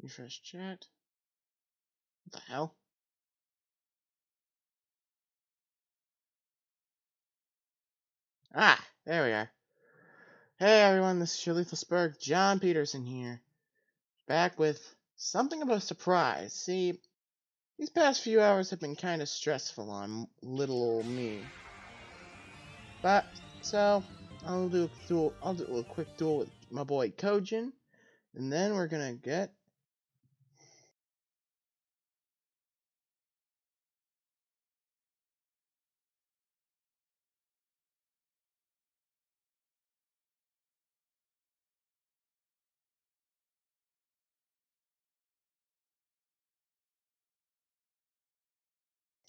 Refresh chat. What the hell? Ah, there we are. Hey everyone, this is your Lethal Sperg, John Peterson here. Back with something of a surprise. See, these past few hours have been kind of stressful on little old me. But, so, I'll do a quick duel with my boy Kojin, and then we're gonna get...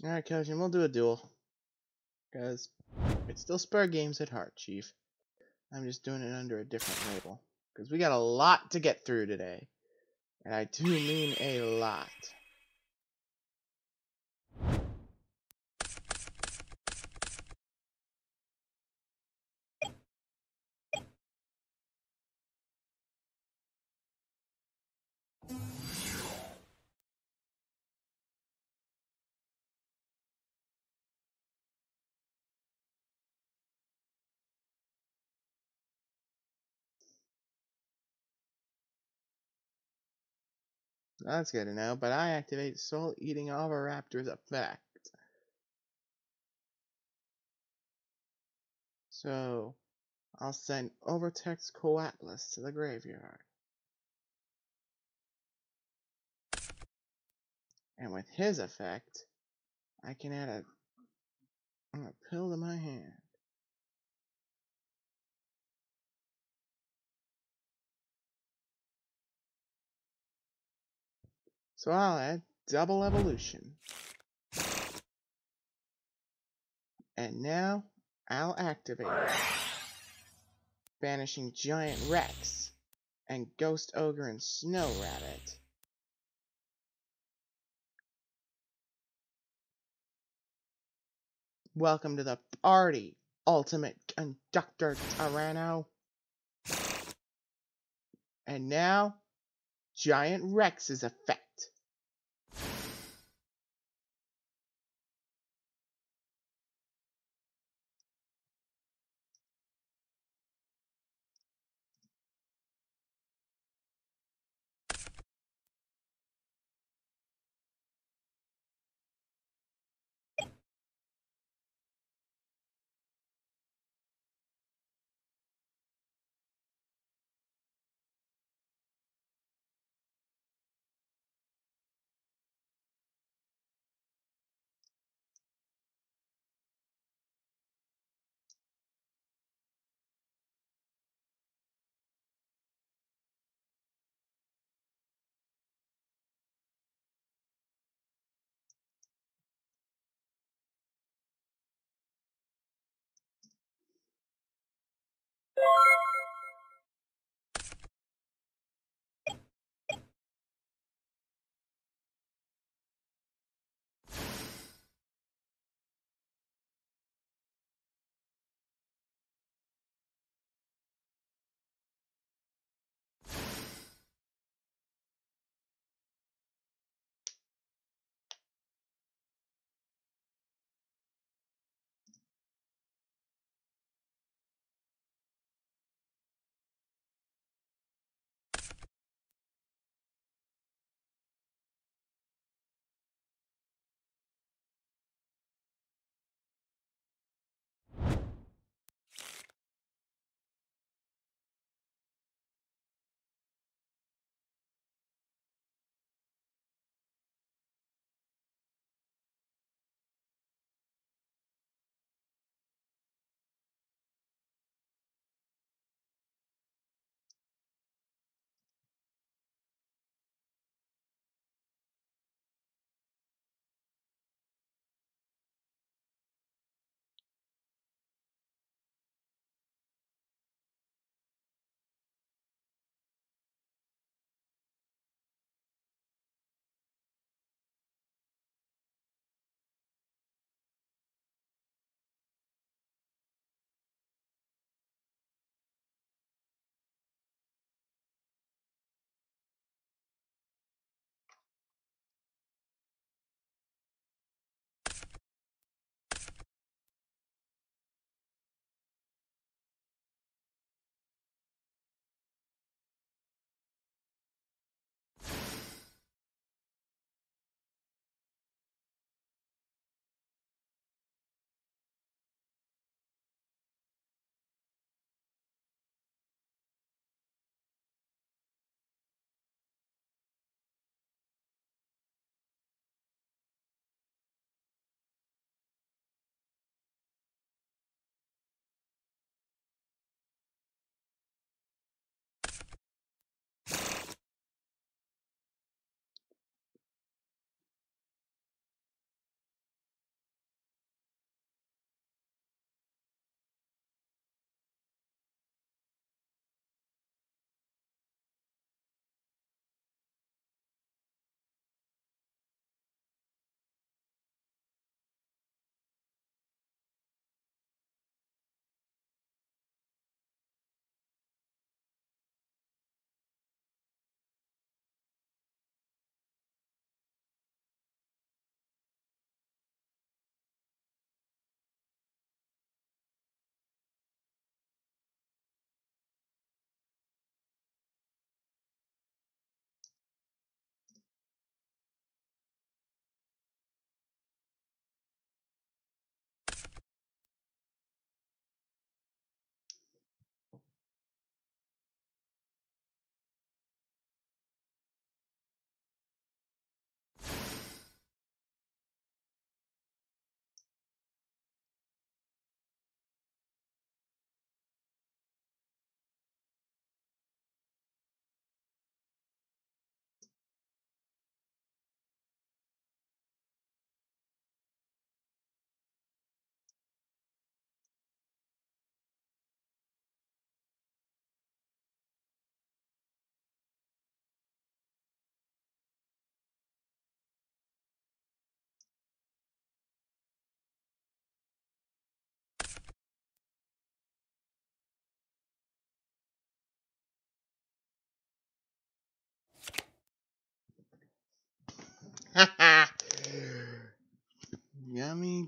Alright Kojin, we'll do a duel. Because it's still Sperg Games at heart, Chief. I'm just doing it under a different label. Because we got a lot to get through today. And I do mean a lot. That's good to know, but I activate Soul Eating Oviraptor's effect. So, I'll send Overtex Coatlas to the graveyard. And with his effect, I can add a pill to my hand. So I'll add Double Evolution. And now, I'll activate banishing Giant Rex and Ghost Ogre and Snow Rabbit. Welcome to the party, Ultimate Conductor Tyranno. And now, Giant Rex's effect.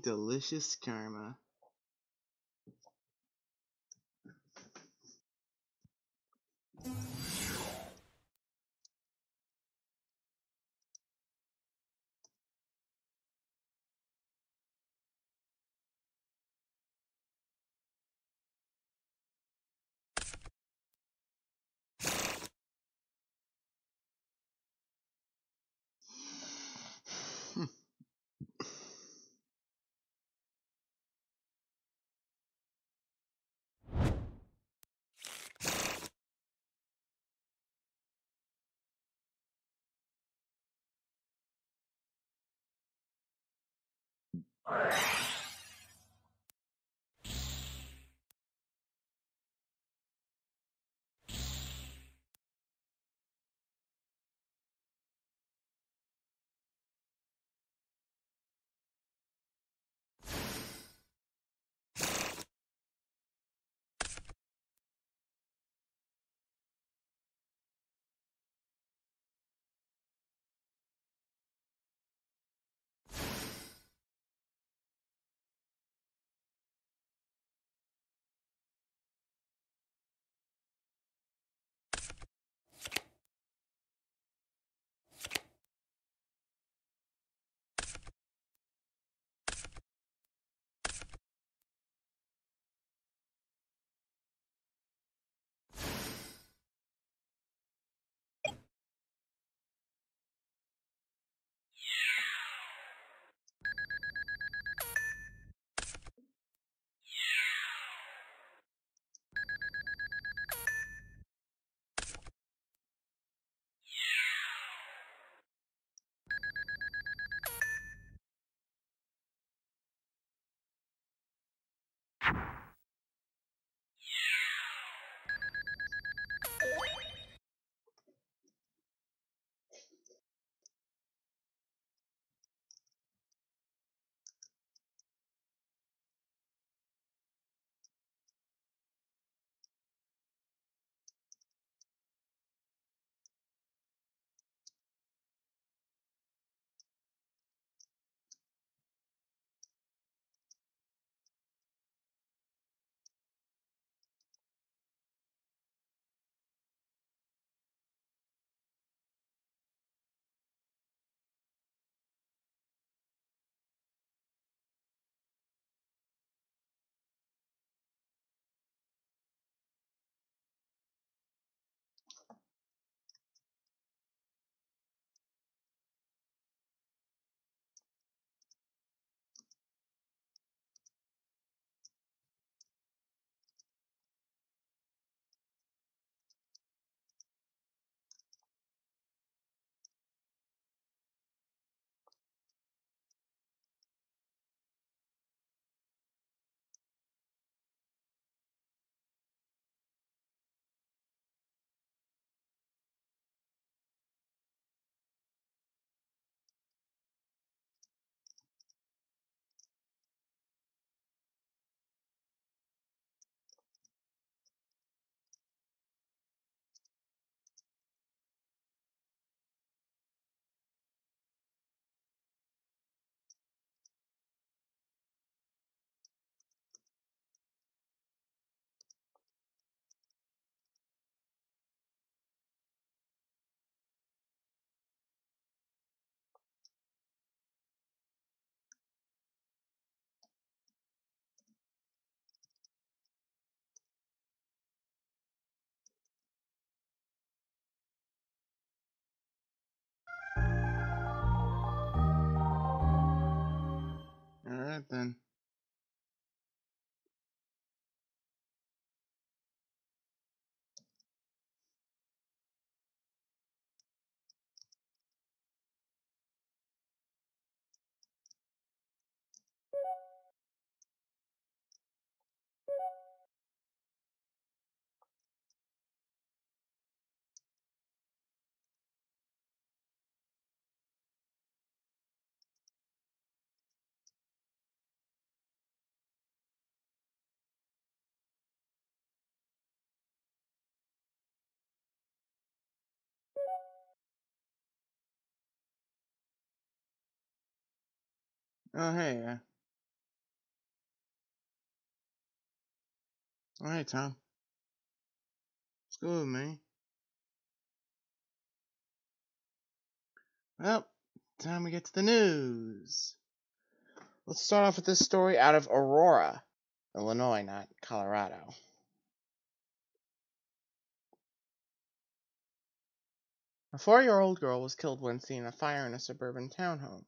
delicious karma. Alright then. Oh hey, Alright, Tom. Let's go with me. Well, time we get to the news. Let's start off with this story out of Aurora, Illinois, not Colorado. A 4-year-old girl was killed Wednesday in a fire in a suburban townhome.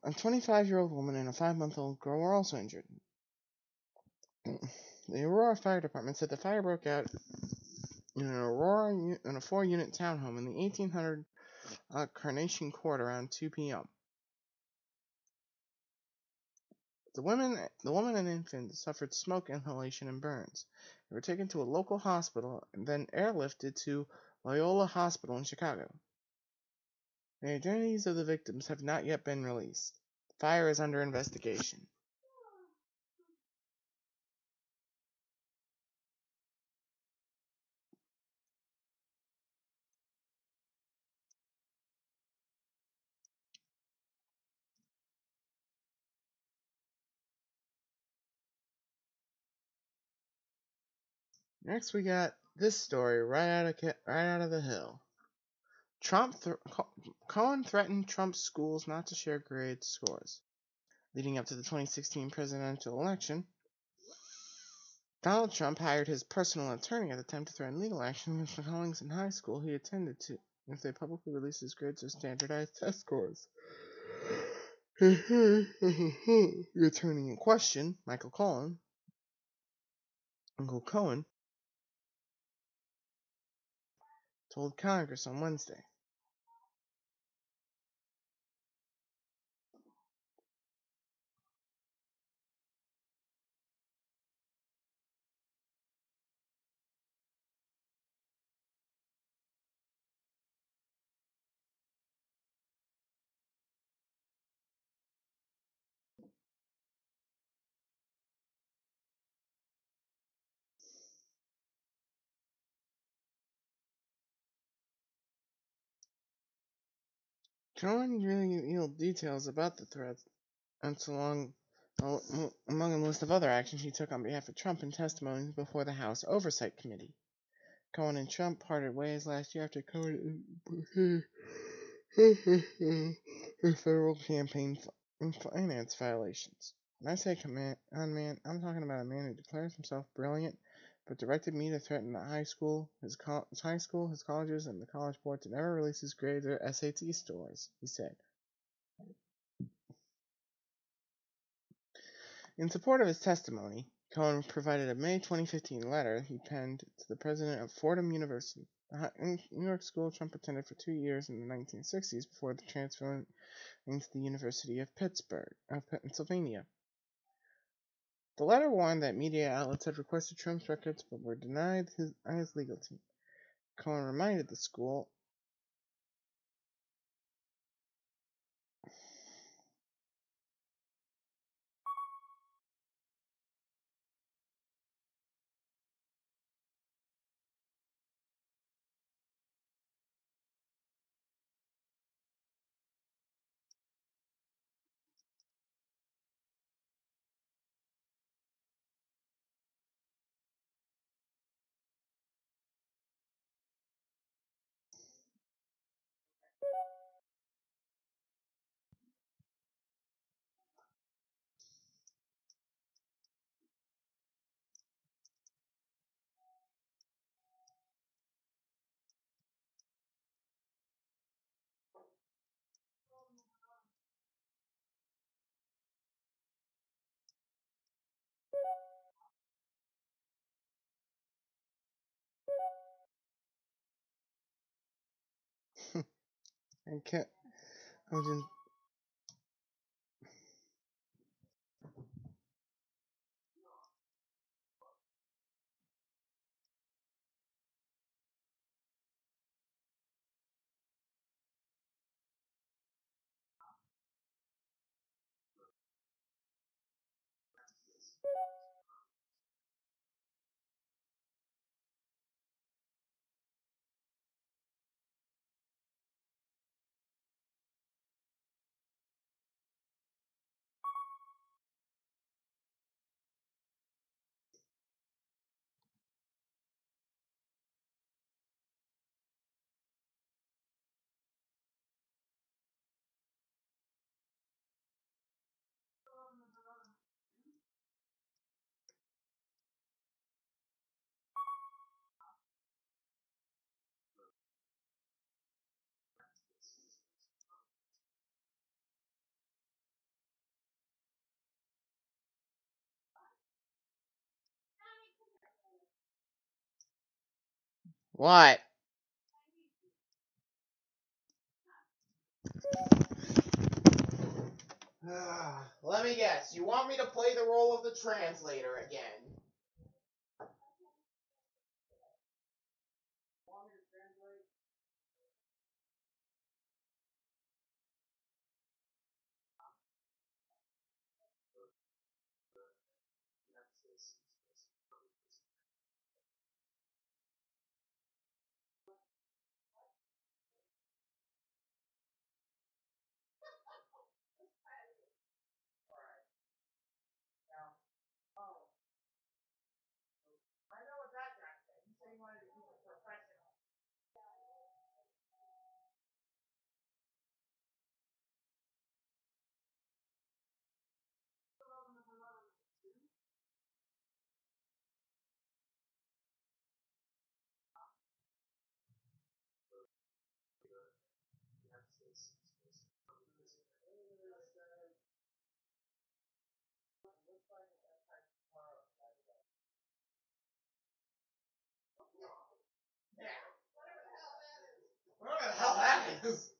A 25-year-old woman and a 5-month-old girl were also injured. The Aurora Fire Department said the fire broke out in a 4-unit townhome in the 1800 Carnation Court around 2 p.m. The woman and infant suffered smoke inhalation and burns. They were taken to a local hospital and then airlifted to Loyola Hospital in Chicago. The identities of the victims have not yet been released. The fire is under investigation. Next, we got this story right out of the Hill. Cohen threatened Trump's schools not to share grade scores. Leading up to the 2016 presidential election, Donald Trump hired his personal attorney at the time to threaten legal action against the colleagues in high school he attended to if they publicly released his grades or standardized test scores. The attorney in question, Uncle Cohen, told Congress on Wednesday. Cohen revealed details about the threats among a list of other actions he took on behalf of Trump in testimonies before the House Oversight Committee. Cohen and Trump parted ways last year after Cohen federal campaign finance violations. When I say man, I'm talking about a man who declares himself brilliant, but directed me to threaten the high school, his colleges, and the college board to never release his grades or SAT scores, he said. In support of his testimony, Cohen provided a May 2015 letter he penned to the president of Fordham University, a New York school Trump attended for 2 years in the 1960s before the transfer into the University of Pennsylvania. The letter warned that media outlets had requested Trump's records but were denied by his legal team. Cohen reminded the school and Kojin What? Let me guess. You want me to play the role of the translator again? Whatever the hell that is.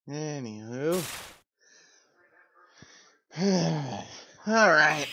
Anywho. Alright.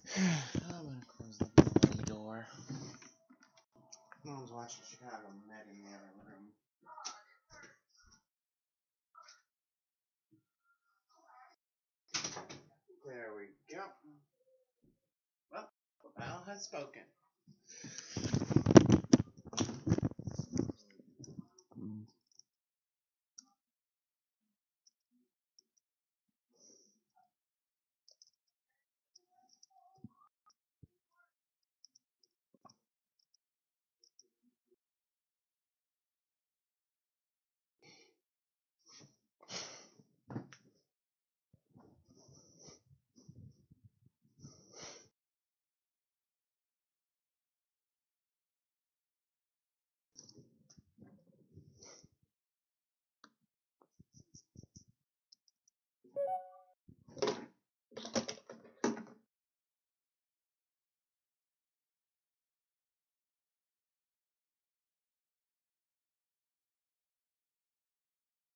I'm gonna close the bloody door. No one's watching Chicago Med in the other room. There we go. Well, the battle has spoken.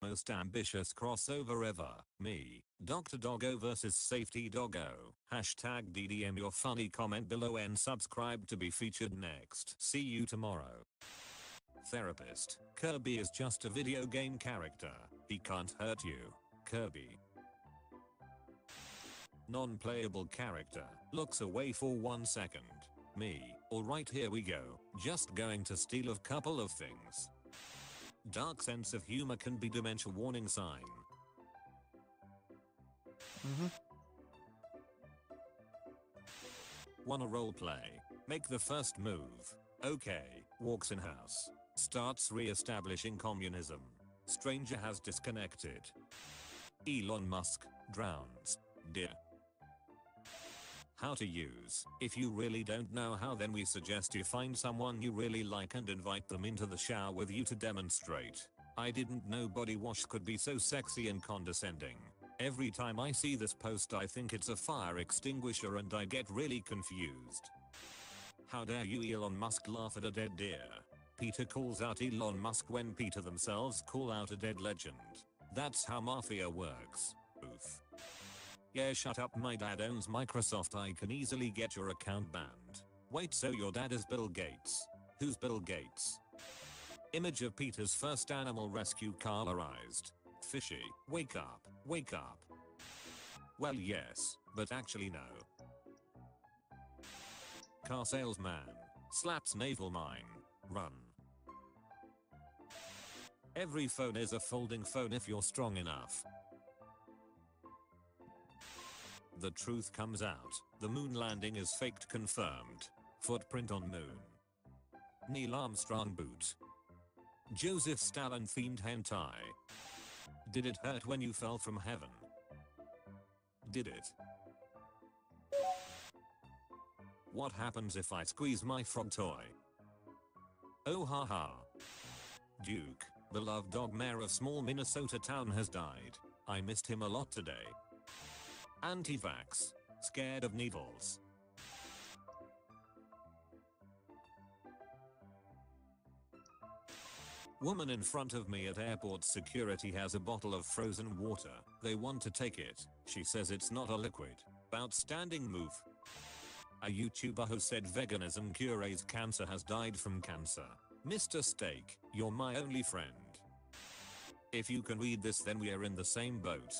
Most ambitious crossover ever. Me, Dr. Doggo vs Safety Doggo. Hashtag DDM your funny comment below and subscribe to be featured next. See you tomorrow. Therapist. Kirby is just a video game character. He can't hurt you. Kirby. Non-playable character. Looks away for 1 second. Me. Alright, here we go. Just going to steal a couple of things. Dark sense of humor can be dementia warning sign. Wanna roleplay? Make the first move. Okay, walks in house. Starts re-establishing communism. Stranger has disconnected. Elon Musk drowns. Dear. How to use. If you really don't know how, then we suggest you find someone you really like and invite them into the shower with you to demonstrate. I didn't know body wash could be so sexy and condescending. Every time I see this post I think it's a fire extinguisher and I get really confused. How dare you, Elon Musk, laugh at a dead deer. Peter calls out Elon Musk when Peter themselves call out a dead legend. That's how mafia works. Oof. Yeah, shut up, my dad owns Microsoft, I can easily get your account banned. Wait, so your dad is Bill Gates? Who's Bill Gates? Image of Peter's first animal rescue colorized. Fishy, wake up, wake up. Well yes, but actually no. Car salesman, slaps naval mine, run. Every phone is a folding phone if you're strong enough. The truth comes out. The moon landing is faked, confirmed. Footprint on moon. Neil Armstrong boot. Joseph Stalin themed hentai. Did it hurt when you fell from heaven? Did it? What happens if I squeeze my frog toy? Oh haha. Duke, beloved dog mayor of small Minnesota town has died. I missed him a lot today. Anti-vax. Scared of needles. Woman in front of me at airport security has a bottle of frozen water. They want to take it. She says it's not a liquid. Outstanding move. A YouTuber who said veganism cures cancer has died from cancer. Mr. Steak, you're my only friend. If you can read this, then we are in the same boat.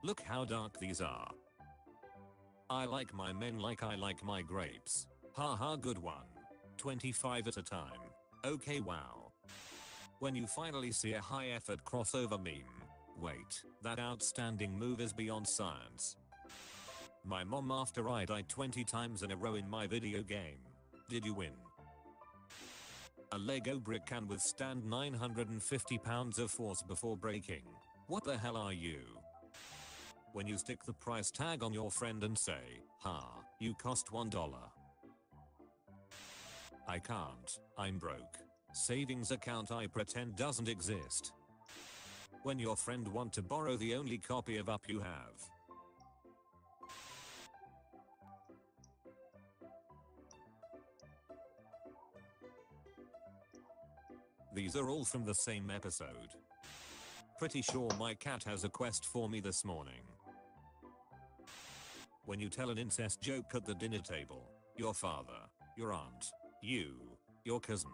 Look how dark these are. I like my men like I like my grapes. Haha, good one. 25 at a time. Okay, wow. When you finally see a high effort crossover meme. Wait, that outstanding move is beyond science. My mom after I died 20 times in a row in my video game. Did you win? A Lego brick can withstand 950 pounds of force before breaking. What the hell are you? When you stick the price tag on your friend and say, ha, you cost $1. I can't, I'm broke. Savings account I pretend doesn't exist. When your friend want to borrow the only copy of Up you have. These are all from the same episode. Pretty sure my cat has a quest for me this morning. When you tell an incest joke at the dinner table, your father, your aunt, you, your cousin.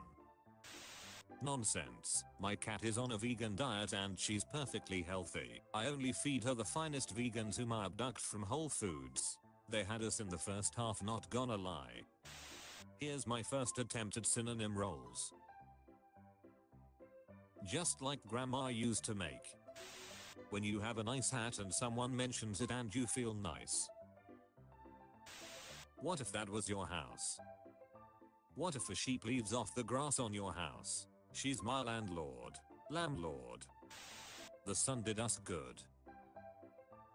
Nonsense. My cat is on a vegan diet and she's perfectly healthy. I only feed her the finest vegans whom I abduct from Whole Foods. They had us in the first half, not gonna lie. Here's my first attempt at synonym rolls. Just like grandma used to make. When you have a nice hat and someone mentions it and you feel nice. What if that was your house? What if a sheep leaves off the grass on your house? She's my landlord. The sun did us good.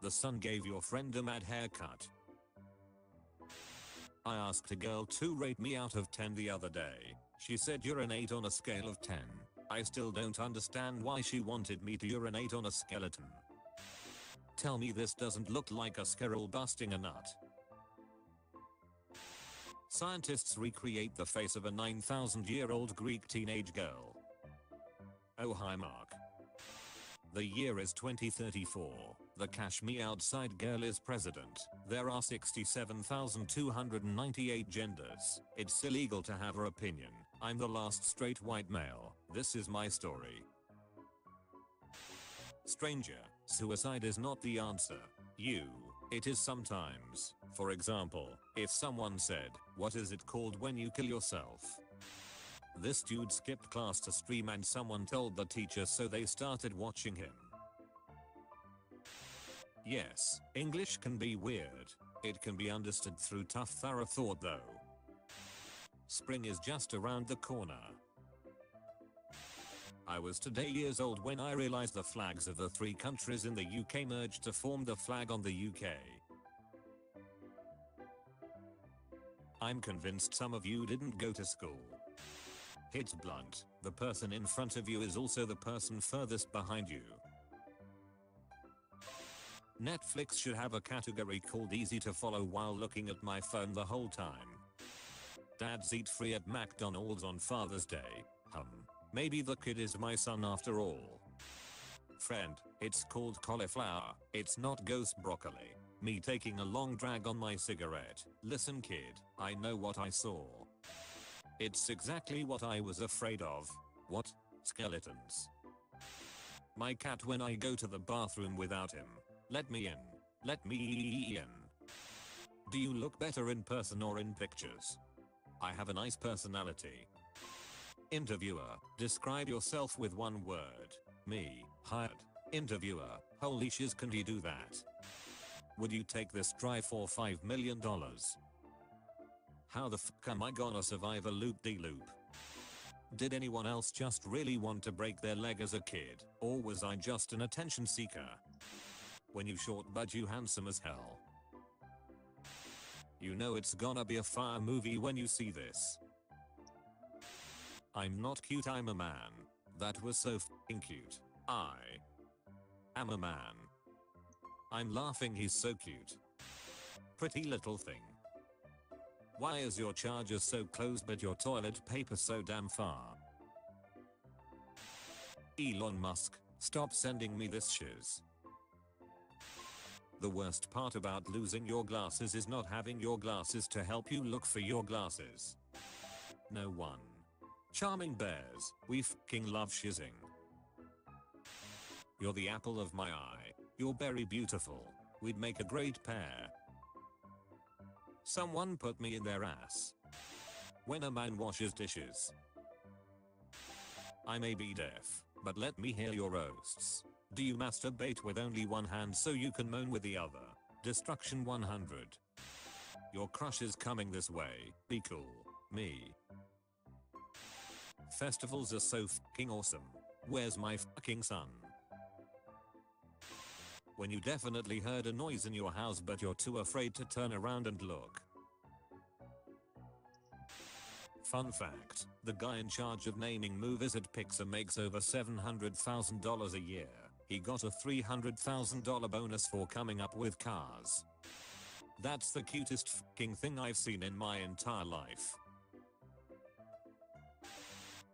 The sun gave your friend a mad haircut. I asked a girl to rate me out of 10 the other day. She said you're an 8 on a scale of 10. I still don't understand why she wanted me to urinate on a skeleton. Tell me this doesn't look like a squirrel busting a nut. Scientists recreate the face of a 9,000-year-old Greek teenage girl. Oh hi Mark. The year is 2034. The cash me outside girl is president. There are 67,298 genders. It's illegal to have her opinion. I'm the last straight white male. This is my story. Stranger, suicide is not the answer. It is sometimes. For example, if someone said, what is it called when you kill yourself? This dude skipped class to stream and someone told the teacher, so they started watching him. Yes, English can be weird. It can be understood through tough thorough thought though. Spring is just around the corner. I was today years old when I realized the flags of the 3 countries in the UK merged to form the flag on the UK. I'm convinced some of you didn't go to school. It's blunt, the person in front of you is also the person furthest behind you. Netflix should have a category called easy to follow while looking at my phone the whole time. Dads eat free at McDonald's on Father's Day. Maybe the kid is my son after all. Friend, it's called cauliflower, it's not ghost broccoli. Me taking a long drag on my cigarette. Listen kid, I know what I saw. It's exactly what I was afraid of. What? Skeletons. My cat when I go to the bathroom without him. Let me in. Let me in. Do you look better in person or in pictures? I have a nice personality. Interviewer, describe yourself with one word. Me, hired. Interviewer, holy shiz, can you do that? Would you take this drive for $5 million? How the fuck am I gonna survive a loop-de-loop? Did anyone else just really want to break their leg as a kid, or was I just an attention seeker? When you short but you handsome as hell. You know it's gonna be a fire movie when you see this. I'm not cute, I'm a man. That was so f***ing cute. I am a man. I'm laughing, he's so cute. Pretty little thing. Why is your charger so close but your toilet paper so damn far? Elon Musk, stop sending me this shiz. The worst part about losing your glasses is not having your glasses to help you look for your glasses. No one. Charming bears, we f***ing love shizzing. You're the apple of my eye. You're very beautiful. We'd make a great pair. Someone put me in their ass. When a man washes dishes. I may be deaf, but let me hear your roasts. Do you masturbate with only one hand so you can moan with the other? Destruction 100. Your crush is coming this way. Be cool. Me. Festivals are so fucking awesome. Where's my fucking son? When you definitely heard a noise in your house but you're too afraid to turn around and look. Fun fact, the guy in charge of naming movies at Pixar makes over $700,000 a year. He got a $300,000 bonus for coming up with Cars. That's the cutest fucking thing I've seen in my entire life.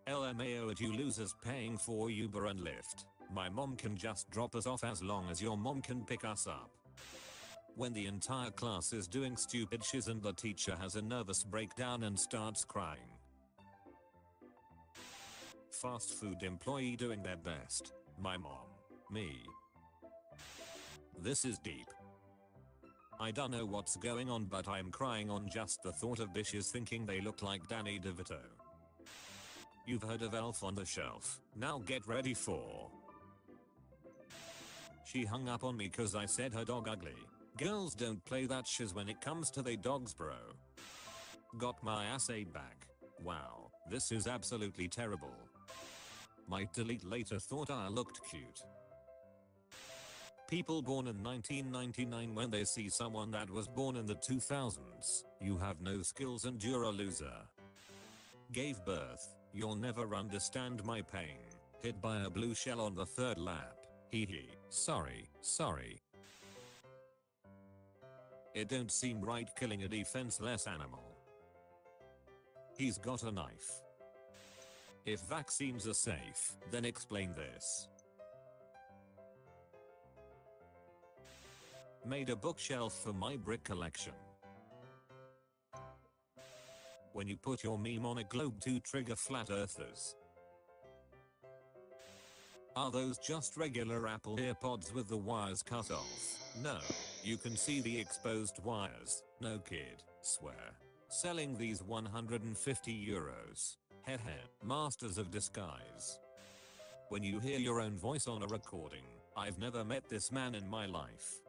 LMAO at you losers paying for Uber and Lyft. My mom can just drop us off as long as your mom can pick us up. When the entire class is doing stupid shiz and the teacher has a nervous breakdown and starts crying. Fast food employee doing their best. My mom. Me. This is deep. I don't know what's going on but I'm crying on just the thought of dishes thinking they look like Danny DeVito. You've heard of Elf on the Shelf. Now get ready for... She hung up on me cause I said her dog ugly. Girls don't play that shiz when it comes to they dogs, bro. Got my assay back. Wow, this is absolutely terrible. Might delete later, thought I looked cute. People born in 1999 when they see someone that was born in the 2000s, you have no skills and you're a loser. Gave birth, you'll never understand my pain. Hit by a blue shell on the third lap. Hee hee, sorry. It don't seem right killing a defenseless animal. He's got a knife. If vaccines are safe, then explain this. Made a bookshelf for my brick collection. When you put your meme on a globe to trigger flat earthers. Are those just regular Apple AirPods with the wires cut off? No, you can see the exposed wires. No kid, swear. Selling these 150 euros. Heh. Masters of disguise. When you hear your own voice on a recording, I've never met this man in my life.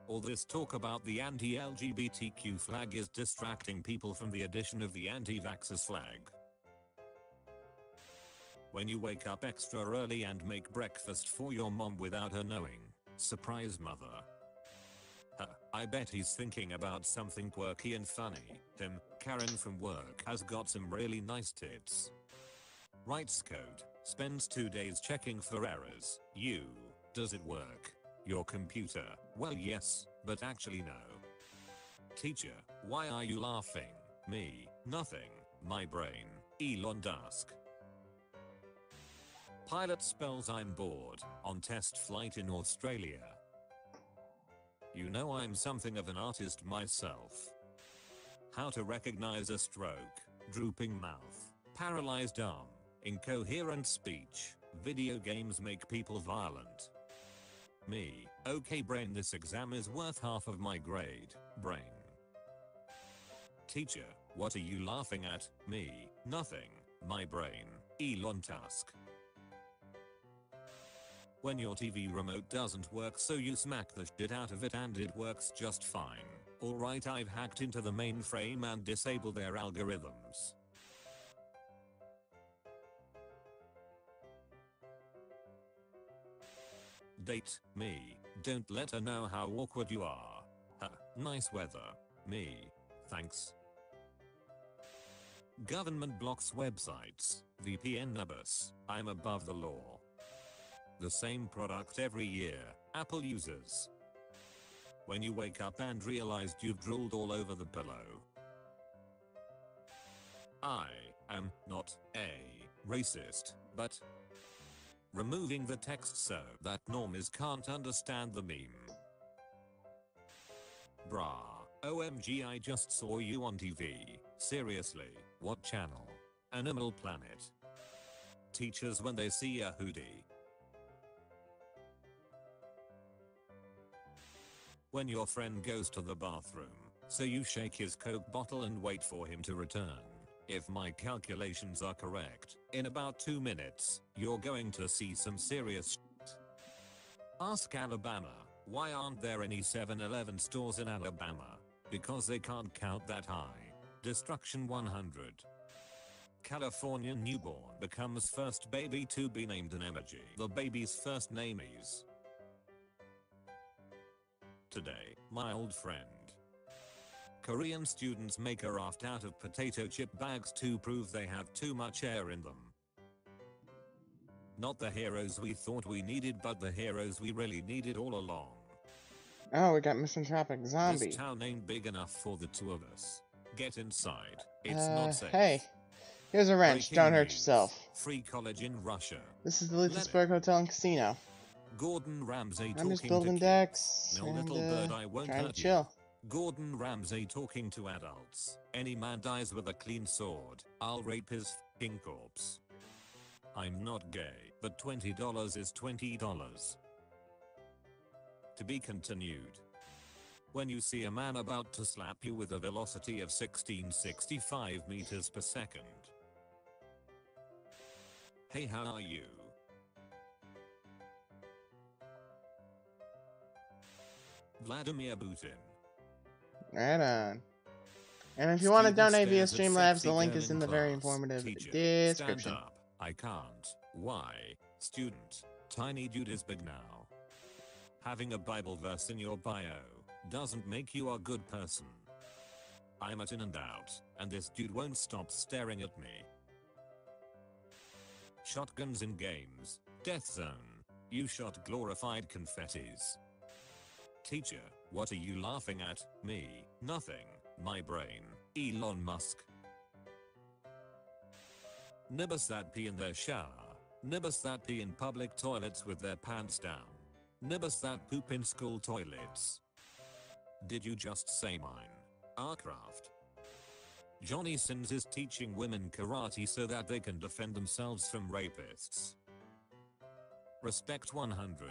All this talk about the anti-LGBTQ flag is distracting people from the addition of the anti-vaxxers flag. When you wake up extra early and make breakfast for your mom without her knowing. Surprise mother. I bet he's thinking about something quirky and funny. Karen from work has got some really nice tits. Writes code. Spends 2 days checking for errors. Does it work? Your computer. Well yes, but actually no. Teacher, why are you laughing? Me, nothing. My brain. Elon Musk. Pilot spells I'm bored, on test flight in Australia. You know I'm something of an artist myself. How to recognize a stroke, drooping mouth, paralyzed arm, incoherent speech, video games make people violent. Me, okay brain, this exam is worth half of my grade, brain. Teacher, what are you laughing at? Me, nothing, my brain, Elon Musk. When your TV remote doesn't work, so you smack the shit out of it and it works just fine. Alright, I've hacked into the mainframe and disabled their algorithms. Date me. Don't let her know how awkward you are. Nice weather. Me. Thanks. Government blocks websites. VPN numbers. I'm above the law. The same product every year. Apple users. When you wake up and realized you've drooled all over the pillow. I am not a racist, but removing the text so that normies can't understand the meme. Brah. OMG, I just saw you on TV. Seriously, what channel? Animal Planet. Teachers when they see a hoodie. When your friend goes to the bathroom, so you shake his Coke bottle and wait for him to return. If my calculations are correct, in about 2 minutes, you're going to see some serious shit. Ask Alabama, why aren't there any 7-Eleven stores in Alabama? Because they can't count that high. Destruction 100. California newborn becomes first baby to be named an emoji. The baby's first name is. Today, my old friend. Korean students make a raft out of potato chip bags to prove they have too much air in them. Not the heroes we thought we needed, but the heroes we really needed all along. Oh, we got Misanthropic Zombie. This town ain't big enough for the two of us. Get inside. It's not safe. Hey. Here's a wrench. Breaking Don't hurt news. yourself. Free college in Russia. This is the Lethal Sperg Hotel and Casino. Gordon Ramsay I'm just talking building to decks kids. No and little bird, I won't trying to hurt you. chill. Gordon Ramsay talking to adults. Any man dies with a clean sword, I'll rape his f***ing corpse. I'm not gay, but $20 is $20. To be continued. When you see a man about to slap you with a velocity of 1665 meters per second. Hey, how are you? Vladimir Putin. Right on. And if you want to Student donate via stares at Streamlabs, sexy the link girl is in the very class. informative Teacher, description. Stand up. I can't. Why? Student. Tiny dude is big now. Having a Bible verse in your bio doesn't make you a good person. I'm at In and Out, and this dude won't stop staring at me. Shotguns in games. Death Zone. You shot glorified confettis. Teacher, what are you laughing at? Me. Nothing. My brain. Elon Musk. Nibbers that pee in their shower. Nibbers that pee in public toilets with their pants down. Nibbers that poop in school toilets. Did you just say mine? Arcraft. Johnny Sins is teaching women karate so that they can defend themselves from rapists. Respect 100.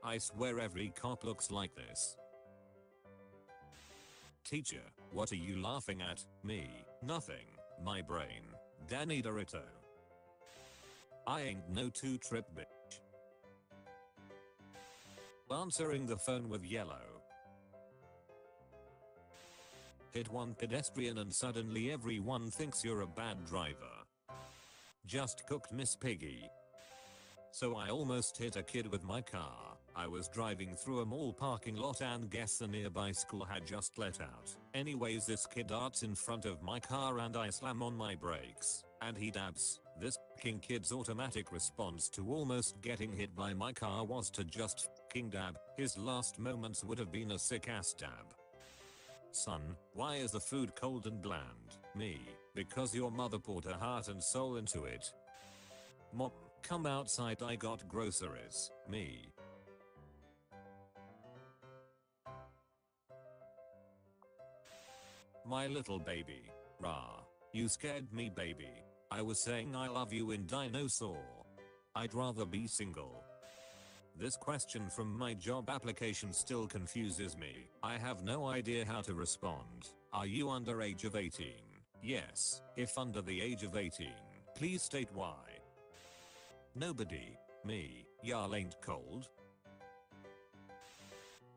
I swear every cop looks like this. Teacher, what are you laughing at? Me. Nothing. My brain. Danny Dorito. I ain't no two-trip bitch. Answering the phone with yellow. Hit one pedestrian and suddenly everyone thinks you're a bad driver. Just cooked Miss Piggy. So I almost hit a kid with my car. I was driving through a mall parking lot and guess the nearby school had just let out. Anyways, this kid darts in front of my car and I slam on my brakes. And he dabs. This f***ing kid's automatic response to almost getting hit by my car was to just f***ing dab. His last moments would have been a sick ass dab. Son, why is the food cold and bland? Me. Because your mother poured her heart and soul into it. Mom, come outside, I got groceries. Me. My little baby. Rah. You scared me, baby. I was saying I love you in dinosaur. I'd rather be single. This question from my job application still confuses me. I have no idea how to respond. Are you under age of 18? Yes. If under the age of 18, please state why. Nobody. Me. Y'all ain't cold.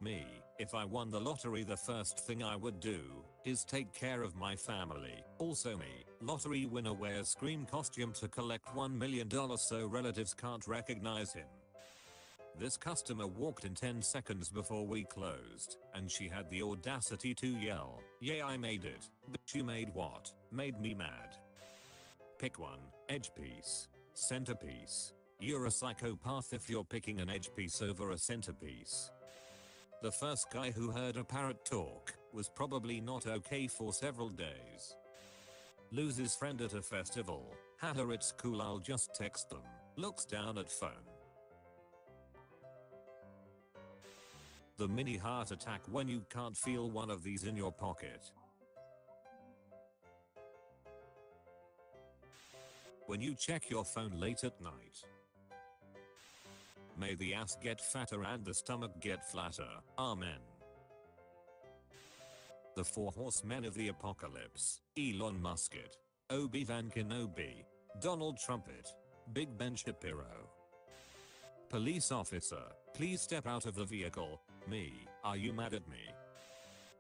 Me, if I won the lottery, the first thing I would do is take care of my family. Also me, lottery winner wears Scream costume to collect $1 million so relatives can't recognize him. This customer walked in 10 seconds before we closed, and she had the audacity to yell, "Yeah, I made it." But you made what? Made me mad. Pick one. Edge piece. Centerpiece. You're a psychopath if you're picking an edge piece over a centerpiece. The first guy who heard a parrot talk was probably not okay for several days. Loses friend at a festival. Haha, it's cool, I'll just text them. Looks down at phone. The mini heart attack when you can't feel one of these in your pocket. When you check your phone late at night. May the ass get fatter and the stomach get flatter. Amen. The Four Horsemen of the Apocalypse. Elon Musk, Obi-Wan Kenobi, Donald Trumpet, Big Ben Shapiro. Police officer, please step out of the vehicle. Me, are you mad at me?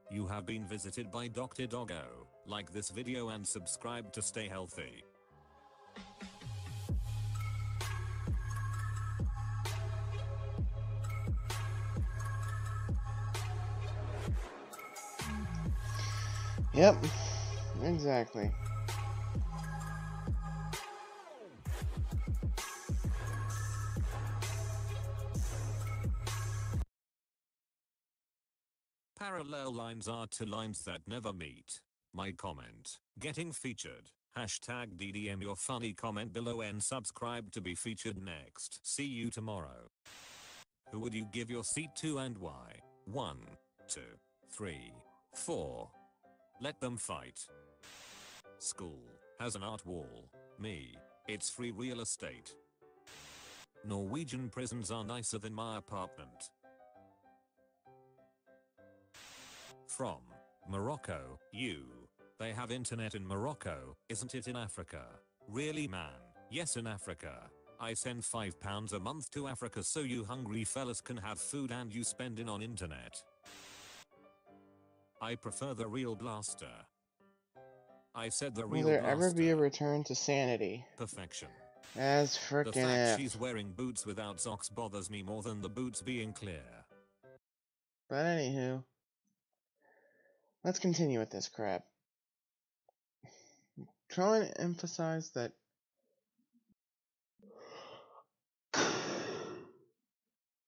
You have been visited by Dr. Doggo. Like this video and subscribe to stay healthy. Yep, exactly. Parallel lines are two lines that never meet. My comment. Getting featured. Hashtag DDM your funny comment below and subscribe to be featured next. See you tomorrow. Who would you give your seat to and why? 1, 2, 3, 4. Let them fight. School has an art wall. Me, it's free real estate. Norwegian prisons are nicer than my apartment. From Morocco, they have internet in Morocco, isn't it in Africa? Really man, yes in Africa. I send £5 a month to Africa so you hungry fellas can have food and you spend it on internet. I prefer the real blaster. I said the real Will there blaster. ever be a return to sanity? Perfection. As The frickin' fact if. she's wearing boots without socks bothers me more than the boots being clear. But anywho, let's continue with this crap. Trying to emphasize that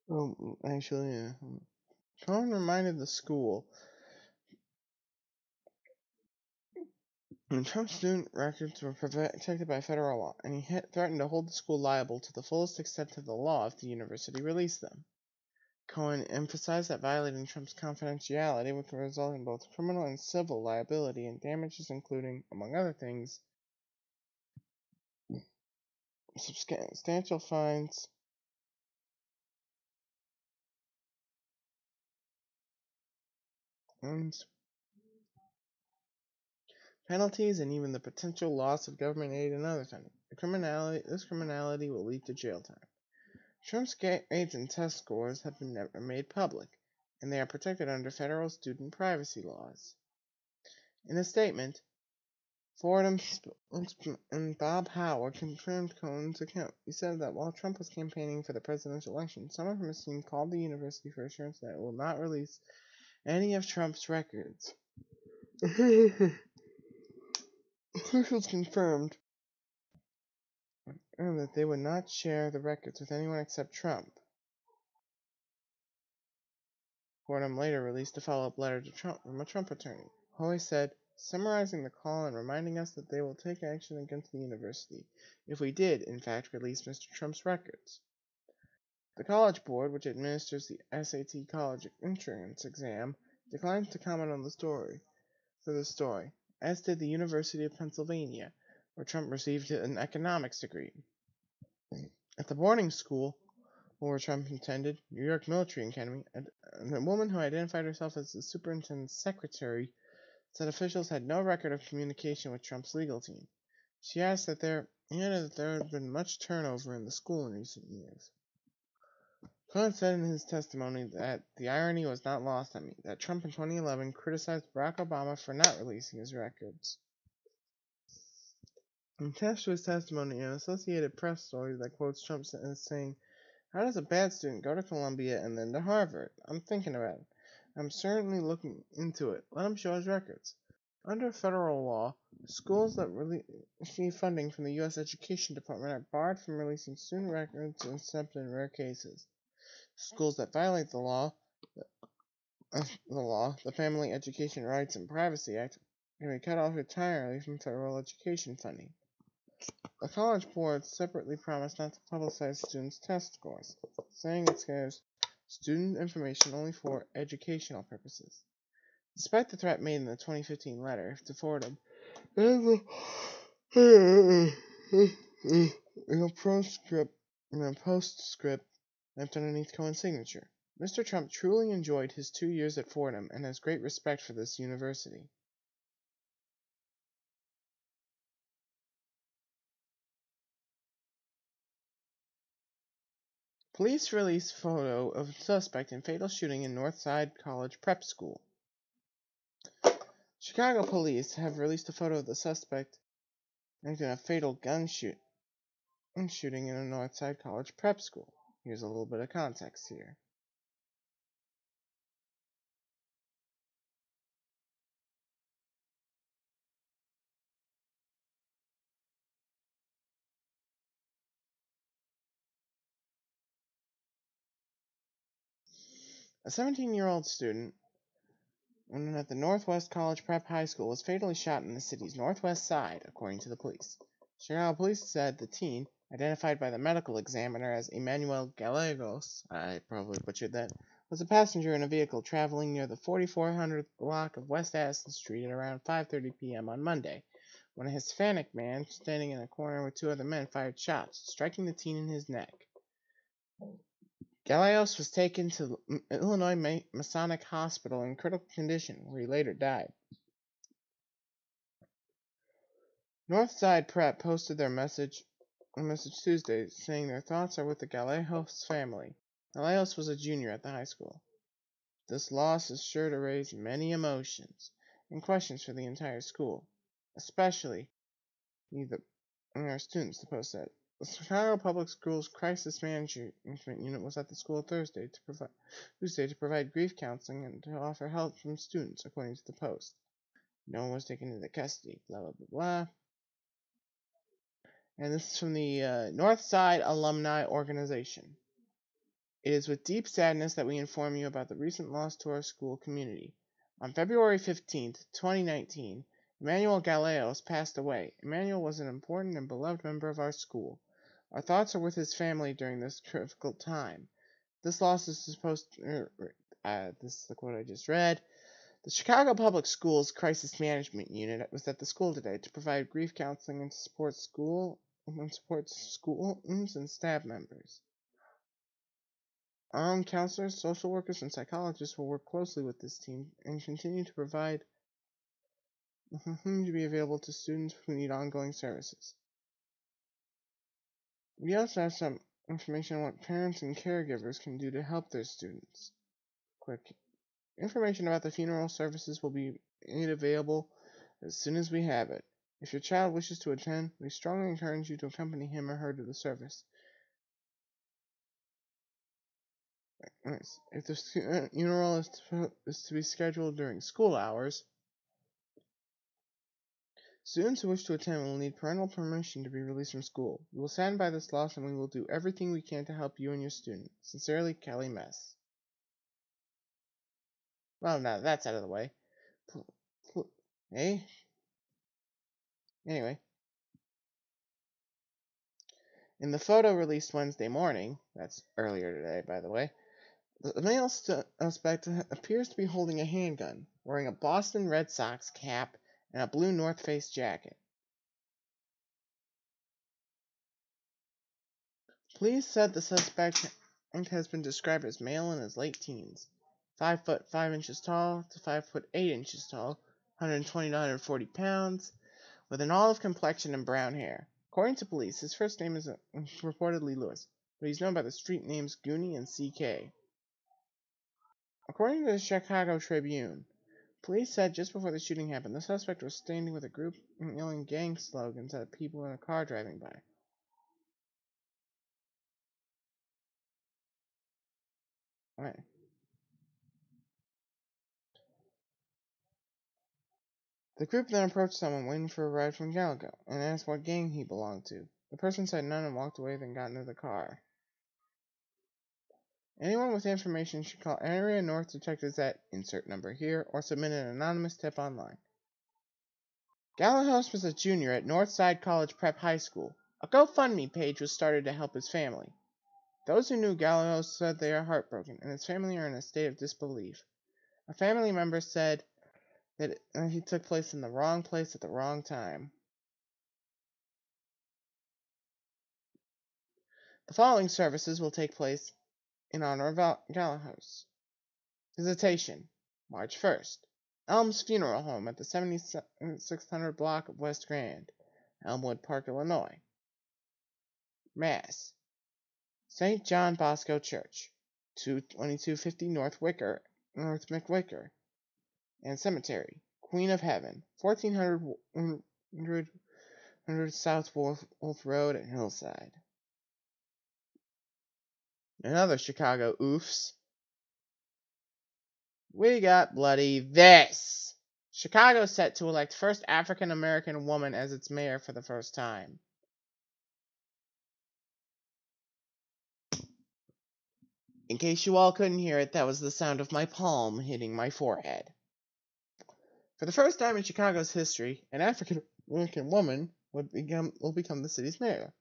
Tron reminded the school when Trump's student records were protected by federal law, and he threatened to hold the school liable to the fullest extent of the law if the university released them. Cohen emphasized that violating Trump's confidentiality would result in both criminal and civil liability and damages including, among other things, substantial fines, and penalties, and even the potential loss of government aid and other funding. This criminality will lead to jail time. Trump's grades and test scores have been never made public, and they are protected under federal student privacy laws. In a statement, Fordham and Bob Howard confirmed Cohen's account. He said that while Trump was campaigning for the presidential election, someone from his team called the university for assurance that it will not release any of Trump's records. Officials confirmed that they would not share the records with anyone except Trump. Fordham later released a follow-up letter to Trump from a Trump attorney. Hoy said, summarizing the call and reminding us that they will take action against the university if we did, in fact, release Mr. Trump's records. The College Board, which administers the SAT college entrance exam, declined to comment on the story, as did the University of Pennsylvania, where Trump received an economics degree. At the boarding school where Trump attended, New York Military Academy, a woman who identified herself as the superintendent's secretary said officials had no record of communication with Trump's legal team. She added that there had been much turnover in the school in recent years. Cohen said in his testimony that the irony was not lost on me, that Trump in 2011 criticized Barack Obama for not releasing his records. Attached to his testimony, an Associated Press story that quotes Trump as saying, "How does a bad student go to Columbia and then to Harvard? I'm thinking about it. I'm certainly looking into it. Let him show his records." Under federal law, schools that receive funding from the U.S. Education Department are barred from releasing student records except in rare cases. Schools that violate the law, the Family Education Rights and Privacy Act, can be cut off entirely from federal education funding. The College Board separately promised not to publicize students' test scores, saying it cares student information only for educational purposes. Despite the threat made in the 2015 letter to Fordham, in a postscript left underneath Cohen's signature, Mr. Trump truly enjoyed his 2 years at Fordham and has great respect for this university. Police release photo of suspect in fatal shooting in Northside College Prep School. Chicago police have released a photo of the suspect in a fatal gun shooting in a Northside College Prep School. Here's a little bit of context here. A 17-year-old student at the Northwest College Prep High School was fatally shot in the city's northwest side, according to the police. Chicago police said the teen, identified by the medical examiner as Emmanuel Gallegos, I probably butchered that, was a passenger in a vehicle traveling near the 4400th block of West Addison Street at around 5:30 p.m. on Monday, when a Hispanic man standing in a corner with 2 other men fired shots, striking the teen in his neck. Gallegos was taken to Illinois Masonic Hospital in critical condition, where he later died. Northside Prep posted their message Tuesday, saying their thoughts are with the Gallegos family. Gallegos was a junior at the high school. This loss is sure to raise many emotions and questions for the entire school, especially our students, the post said. The Chicago Public Schools Crisis Management Unit was at the school Tuesday to provide grief counseling and to offer help from students, according to the Post. No one was taken into custody, blah, blah, blah, blah. And this is from the Northside Alumni Organization. It is with deep sadness that we inform you about the recent loss to our school community. On February 15th, 2019, Emmanuel Gallegos passed away. Emmanuel was an important and beloved member of our school. Our thoughts are with his family during this difficult time. This loss is supposed to, this is the quote I just read. The Chicago Public Schools Crisis Management Unit was at the school today to provide grief counseling and to support schools and staff members. Our own counselors, social workers, and psychologists will work closely with this team and continue to be available to students who need ongoing services. We also have some information on what parents and caregivers can do to help their students. Quick information about the funeral services will be made available as soon as we have it. If your child wishes to attend, we strongly encourage you to accompany him or her to the service. If the funeral is to be scheduled during school hours, students who wish to attend will need parental permission to be released from school. We will stand by this loss and we will do everything we can to help you and your student. Sincerely, Kelly Mess. Well, now that that's out of the way. Hey? Anyway. In the photo released Wednesday morning, that's earlier today, by the way, the male suspect appears to be holding a handgun, wearing a Boston Red Sox cap and a blue North Face jacket. Police said the suspect has been described as male in his late teens, 5 foot 5 inches tall to 5 foot 8 inches tall, 120 to 140 pounds, with an olive complexion and brown hair. According to police, his first name is reportedly Lewis. but he's known by the street names Goonie and CK. According to the Chicago Tribune, police said just before the shooting happened, the suspect was standing with a group and yelling gang slogans at people in a car driving by. Right. The group then approached someone waiting for a ride from Gavagan and asked what gang he belonged to. The person said none and walked away, then got into the car. Anyone with information should call Area North Detectives at insert number here or submit an anonymous tip online. Galahos was a junior at Northside College Prep High School. A GoFundMe page was started to help his family. Those who knew Galahos said they are heartbroken, and his family are in a state of disbelief. A family member said that he took place in the wrong place at the wrong time. The following services will take place in honor of Galahos. Visitation, March 1st. Elm's Funeral Home at the 7600 block of West Grand, Elmwood Park, Illinois. Mass, St. John Bosco Church, 2250 North McWicker, and Cemetery, Queen of Heaven, 1400 South Wolf Road at Hillside. Another Chicago oofs. We got bloody this. Chicago set to elect first African American woman as its mayor for the first time. In case you all couldn't hear it, that was the sound of my palm hitting my forehead. For the first time in Chicago's history, an African American woman will become the city's mayor.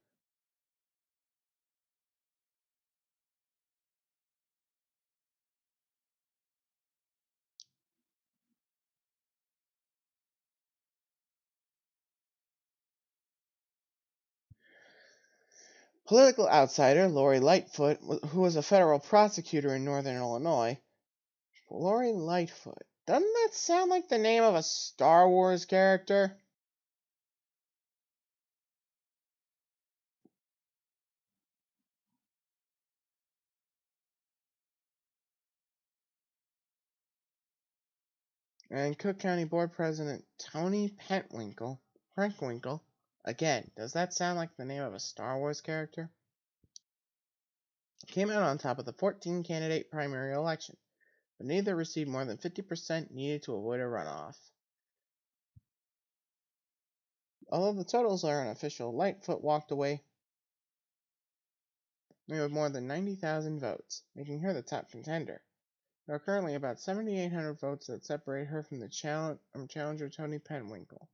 Political outsider Lori Lightfoot, who was a federal prosecutor in northern Illinois. Lori Lightfoot. Doesn't that sound like the name of a Star Wars character? And Cook County Board President Tony Prenkwinkle. Again, does that sound like the name of a Star Wars character? Came out on top of the 14-candidate primary election, but neither received more than 50% needed to avoid a runoff. Although the totals are unofficial, Lightfoot walked away with more than 90,000 votes, making her the top contender. There are currently about 7,800 votes that separate her from the challenger Tony Prenkwinkle.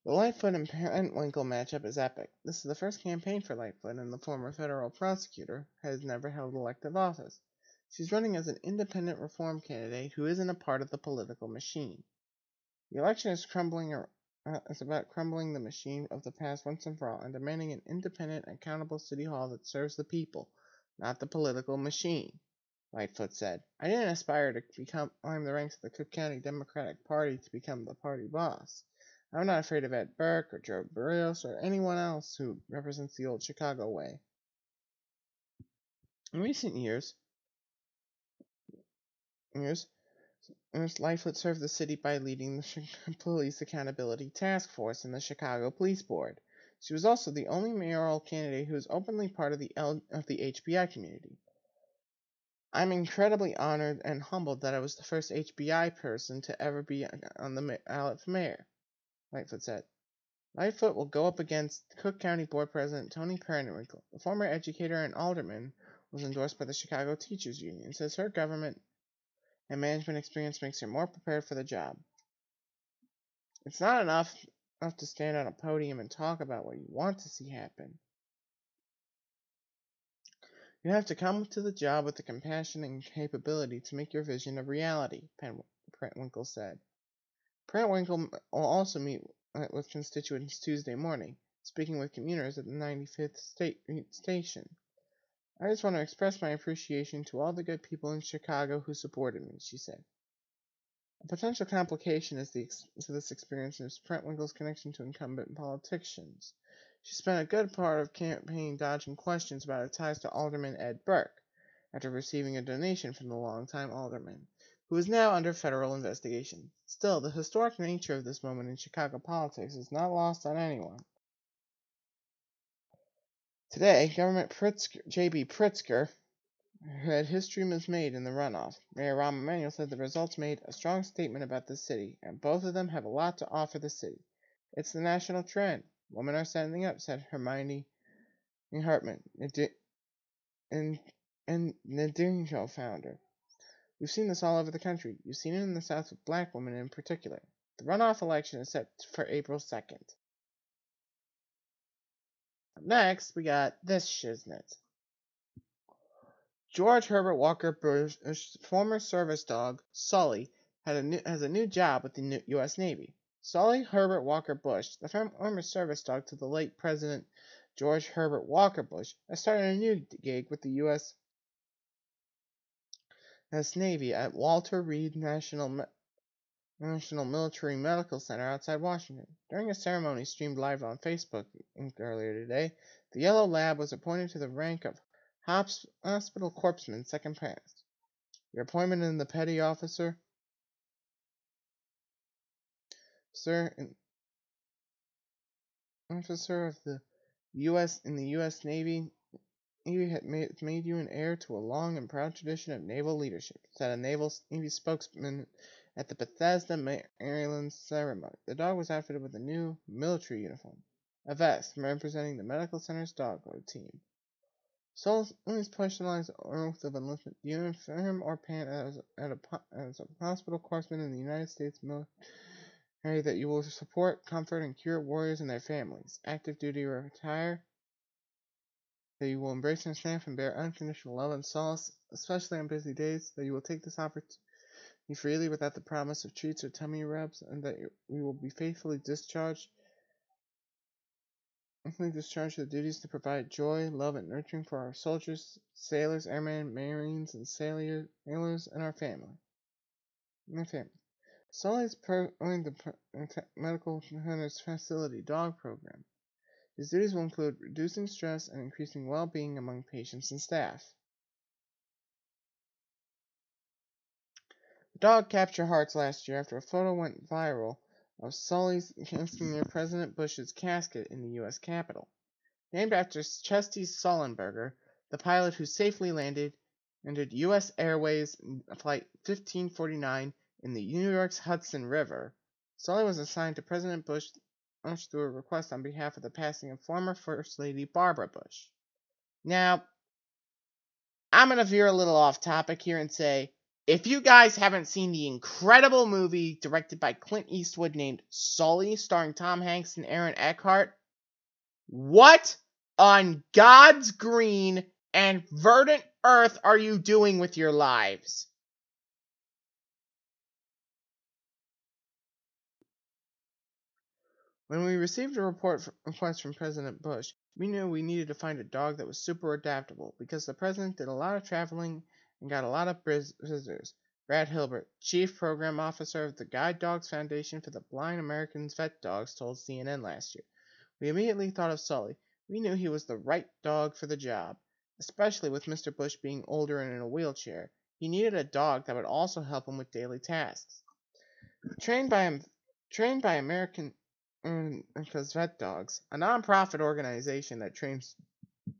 The Lightfoot and Prenkwinkle matchup is epic. This is the first campaign for Lightfoot, and the former federal prosecutor has never held elective office. She's running as an independent reform candidate who isn't a part of the political machine. The election is about crumbling the machine of the past once and for all, and demanding an independent, accountable city hall that serves the people, not the political machine, Lightfoot said. I didn't aspire to climb the ranks of the Cook County Democratic Party to become the party boss. I'm not afraid of Ed Burke or Joe Barrios or anyone else who represents the old Chicago way. In recent years, Lightfoot served the city by leading the Police Accountability Task Force and the Chicago Police Board. She was also the only mayoral candidate who is openly part of the HBI community. I'm incredibly honored and humbled that I was the first HBI person to ever be on the ballot for mayor, Lightfoot said. Lightfoot will go up against Cook County Board President Tony Prenkwinkle. The former educator and alderman was endorsed by the Chicago Teachers Union, says her government and management experience makes her more prepared for the job. It's not enough to stand on a podium and talk about what you want to see happen. You have to come to the job with the compassion and capability to make your vision a reality, Prenkwinkle said. Prenkwinkle will also meet with constituents Tuesday morning, speaking with commuters at the 95th station. I just want to express my appreciation to all the good people in Chicago who supported me, she said. A potential complication to this experience is Prentwinkle's connection to incumbent politicians. She spent a good part of campaign dodging questions about her ties to Alderman Ed Burke, after receiving a donation from the longtime alderman, who is now under federal investigation. Still, the historic nature of this moment in Chicago politics is not lost on anyone. Today, Government J.B. Pritzker had history was made in the runoff. Mayor Rahm Emanuel said the results made a strong statement about the city, and both of them have a lot to offer the city. It's the national trend. Women are standing up, said Hermione Hartman, and Nadingo founder. We've seen this all over the country. You've seen it in the South with black women in particular. The runoff election is set for April 2nd. Up next, we got this shiznit. George Herbert Walker Bush's former service dog, Sully, has a new job with the U.S. Navy. Sully Herbert Walker Bush, the former service dog to the late President George Herbert Walker Bush, has started a new gig with the U.S. Navy at Walter Reed National Military Medical Center outside Washington. During a ceremony streamed live on Facebook earlier today, the Yellow Lab was appointed to the rank of Hospital Corpsman, second class. Your appointment in the petty officer, sir, officer of the U.S. in the U.S. Navy had made you an heir to a long and proud tradition of naval leadership, said a Navy spokesman at the Bethesda, Maryland ceremony. The dog was outfitted with a new military uniform, a vest representing the medical center's dog team. Sully's personalized oath of enlistment. Do you affirm or pant as a hospital corpsman in the United States military that you will support, comfort, and cure warriors and their families, active duty or retire, that you will embrace their staff and bear unconditional love and solace, especially on busy days, that you will take this opportunity freely without the promise of treats or tummy rubs, and that we will be faithfully discharge the duties to provide joy, love, and nurturing for our soldiers, sailors, airmen, marines, and sailors, and our family. Sully's joined the Medical Center's Facility Dog Program. His duties will include reducing stress and increasing well-being among patients and staff. The dog captured hearts last year after a photo went viral of Sully's casting near President Bush's casket in the U.S. Capitol. Named after Chesty Sullenberger, the pilot who safely entered U.S. Airways Flight 1549 in the New York's Hudson River, Sully was assigned to President Bush through a request on behalf of the passing of former First Lady Barbara Bush. Now, I'm going to veer a little off topic here and say, if you guys haven't seen the incredible movie directed by Clint Eastwood named Sully, starring Tom Hanks and Aaron Eckhart, what on God's green and verdant earth are you doing with your lives? When we received a request from President Bush, we knew we needed to find a dog that was super adaptable, because the president did a lot of traveling and got a lot of visitors. Brad Hilbert, Chief Program Officer of the Guide Dogs Foundation for the Blind Americans Vet Dogs, told CNN last year. We immediately thought of Sully. We knew he was the right dog for the job, especially with Mr. Bush being older and in a wheelchair. He needed a dog that would also help him with daily tasks. Trained by American Vet Dogs, a non-profit organization that trains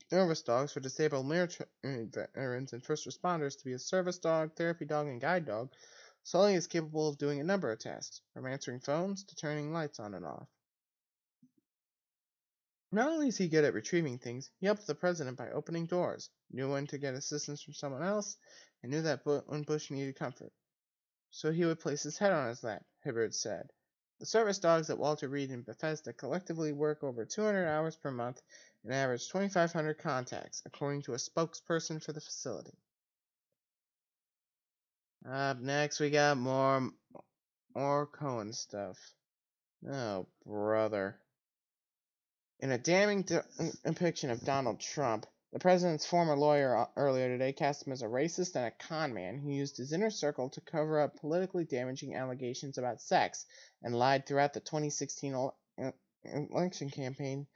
service dogs for disabled veterans and first responders to be a service dog, therapy dog, and guide dog, Sully is capable of doing a number of tasks, from answering phones to turning lights on and off. Not only is he good at retrieving things, he helped the president by opening doors, knew when to get assistance from someone else, and knew that when Bush needed comfort. So he would place his head on his lap, Hibbard said. The service dogs at Walter Reed and Bethesda collectively work over 200 hours per month and average 2,500 contacts, according to a spokesperson for the facility. Up next, we got more Cohen stuff. Oh, brother. In a damning depiction of Donald Trump, The president's former lawyer earlier today cast him as a racist and a con man who used his inner circle to cover up politically damaging allegations about sex and lied throughout the 2016 election campaign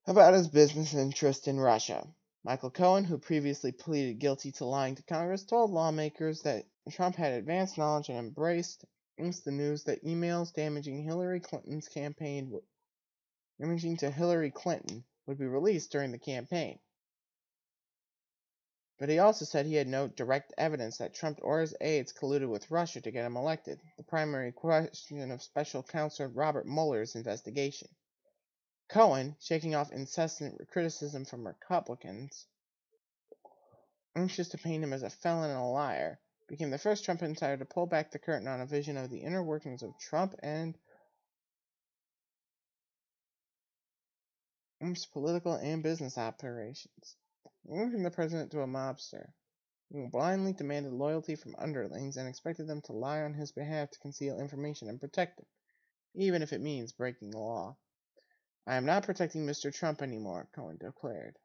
about his business interest in Russia. Michael Cohen, who previously pleaded guilty to lying to Congress, told lawmakers that Trump had advanced knowledge and embraced the news that emails damaging to Hillary Clinton would be released during the campaign. But he also said he had no direct evidence that Trump or his aides colluded with Russia to get him elected, the primary question of Special Counsel Robert Mueller's investigation. Cohen, shaking off incessant criticism from Republicans, anxious to paint him as a felon and a liar, became the first Trump insider to pull back the curtain on a vision of the inner workings of Trump and Trump's political and business operations. Linking the president to a mobster, who blindly demanded loyalty from underlings and expected them to lie on his behalf to conceal information and protect him, even if it means breaking the law. "I am not protecting Mr. Trump anymore," Cohen declared.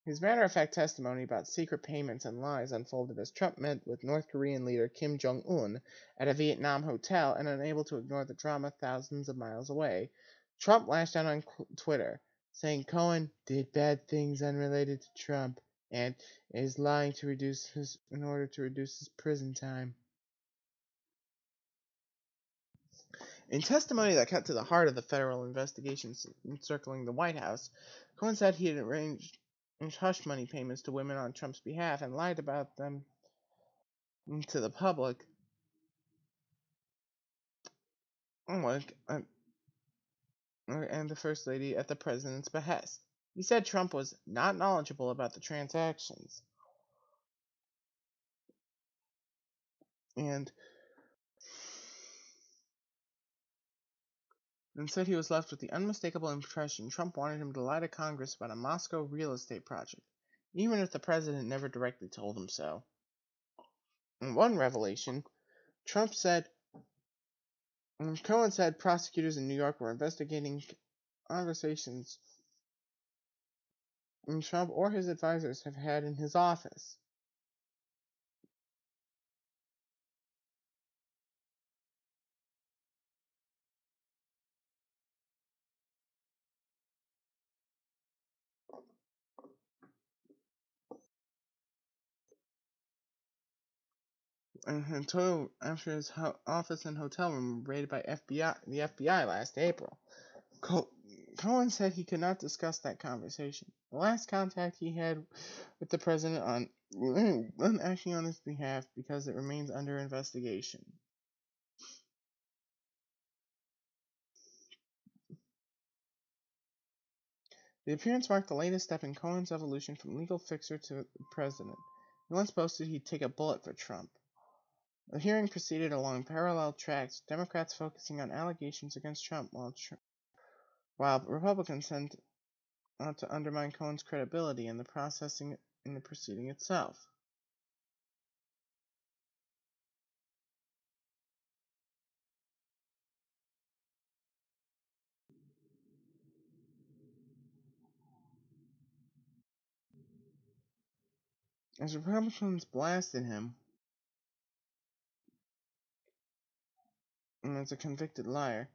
His matter-of-fact testimony about secret payments and lies unfolded as Trump met with North Korean leader Kim Jong-un at a Vietnam hotel, and unable to ignore the drama thousands of miles away, Trump lashed out on Twitter, saying Cohen did bad things unrelated to Trump and is lying in order to reduce his prison time. In testimony that cut to the heart of the federal investigations encircling the White House, Cohen said he had arranged hush money payments to women on Trump's behalf and lied about them to the public and the First Lady at the president's behest. He said Trump was not knowledgeable about the transactions and said he was left with the unmistakable impression Trump wanted him to lie to Congress about a Moscow real estate project, even if the president never directly told him so. In one revelation, Cohen said prosecutors in New York were investigating conversations Trump or his advisors have had in his office. After his office and hotel room were raided by the FBI last April. Cohen said he could not discuss that conversation. The last contact he had with the president on acting on his behalf because it remains under investigation. The appearance marked the latest step in Cohen's evolution from legal fixer to president. He once boasted he'd take a bullet for Trump. The hearing proceeded along parallel tracks, Democrats focusing on allegations against Trump, while Republicans sent out to undermine Cohen's credibility in the proceeding itself. As Republicans blasted him as a convicted liar,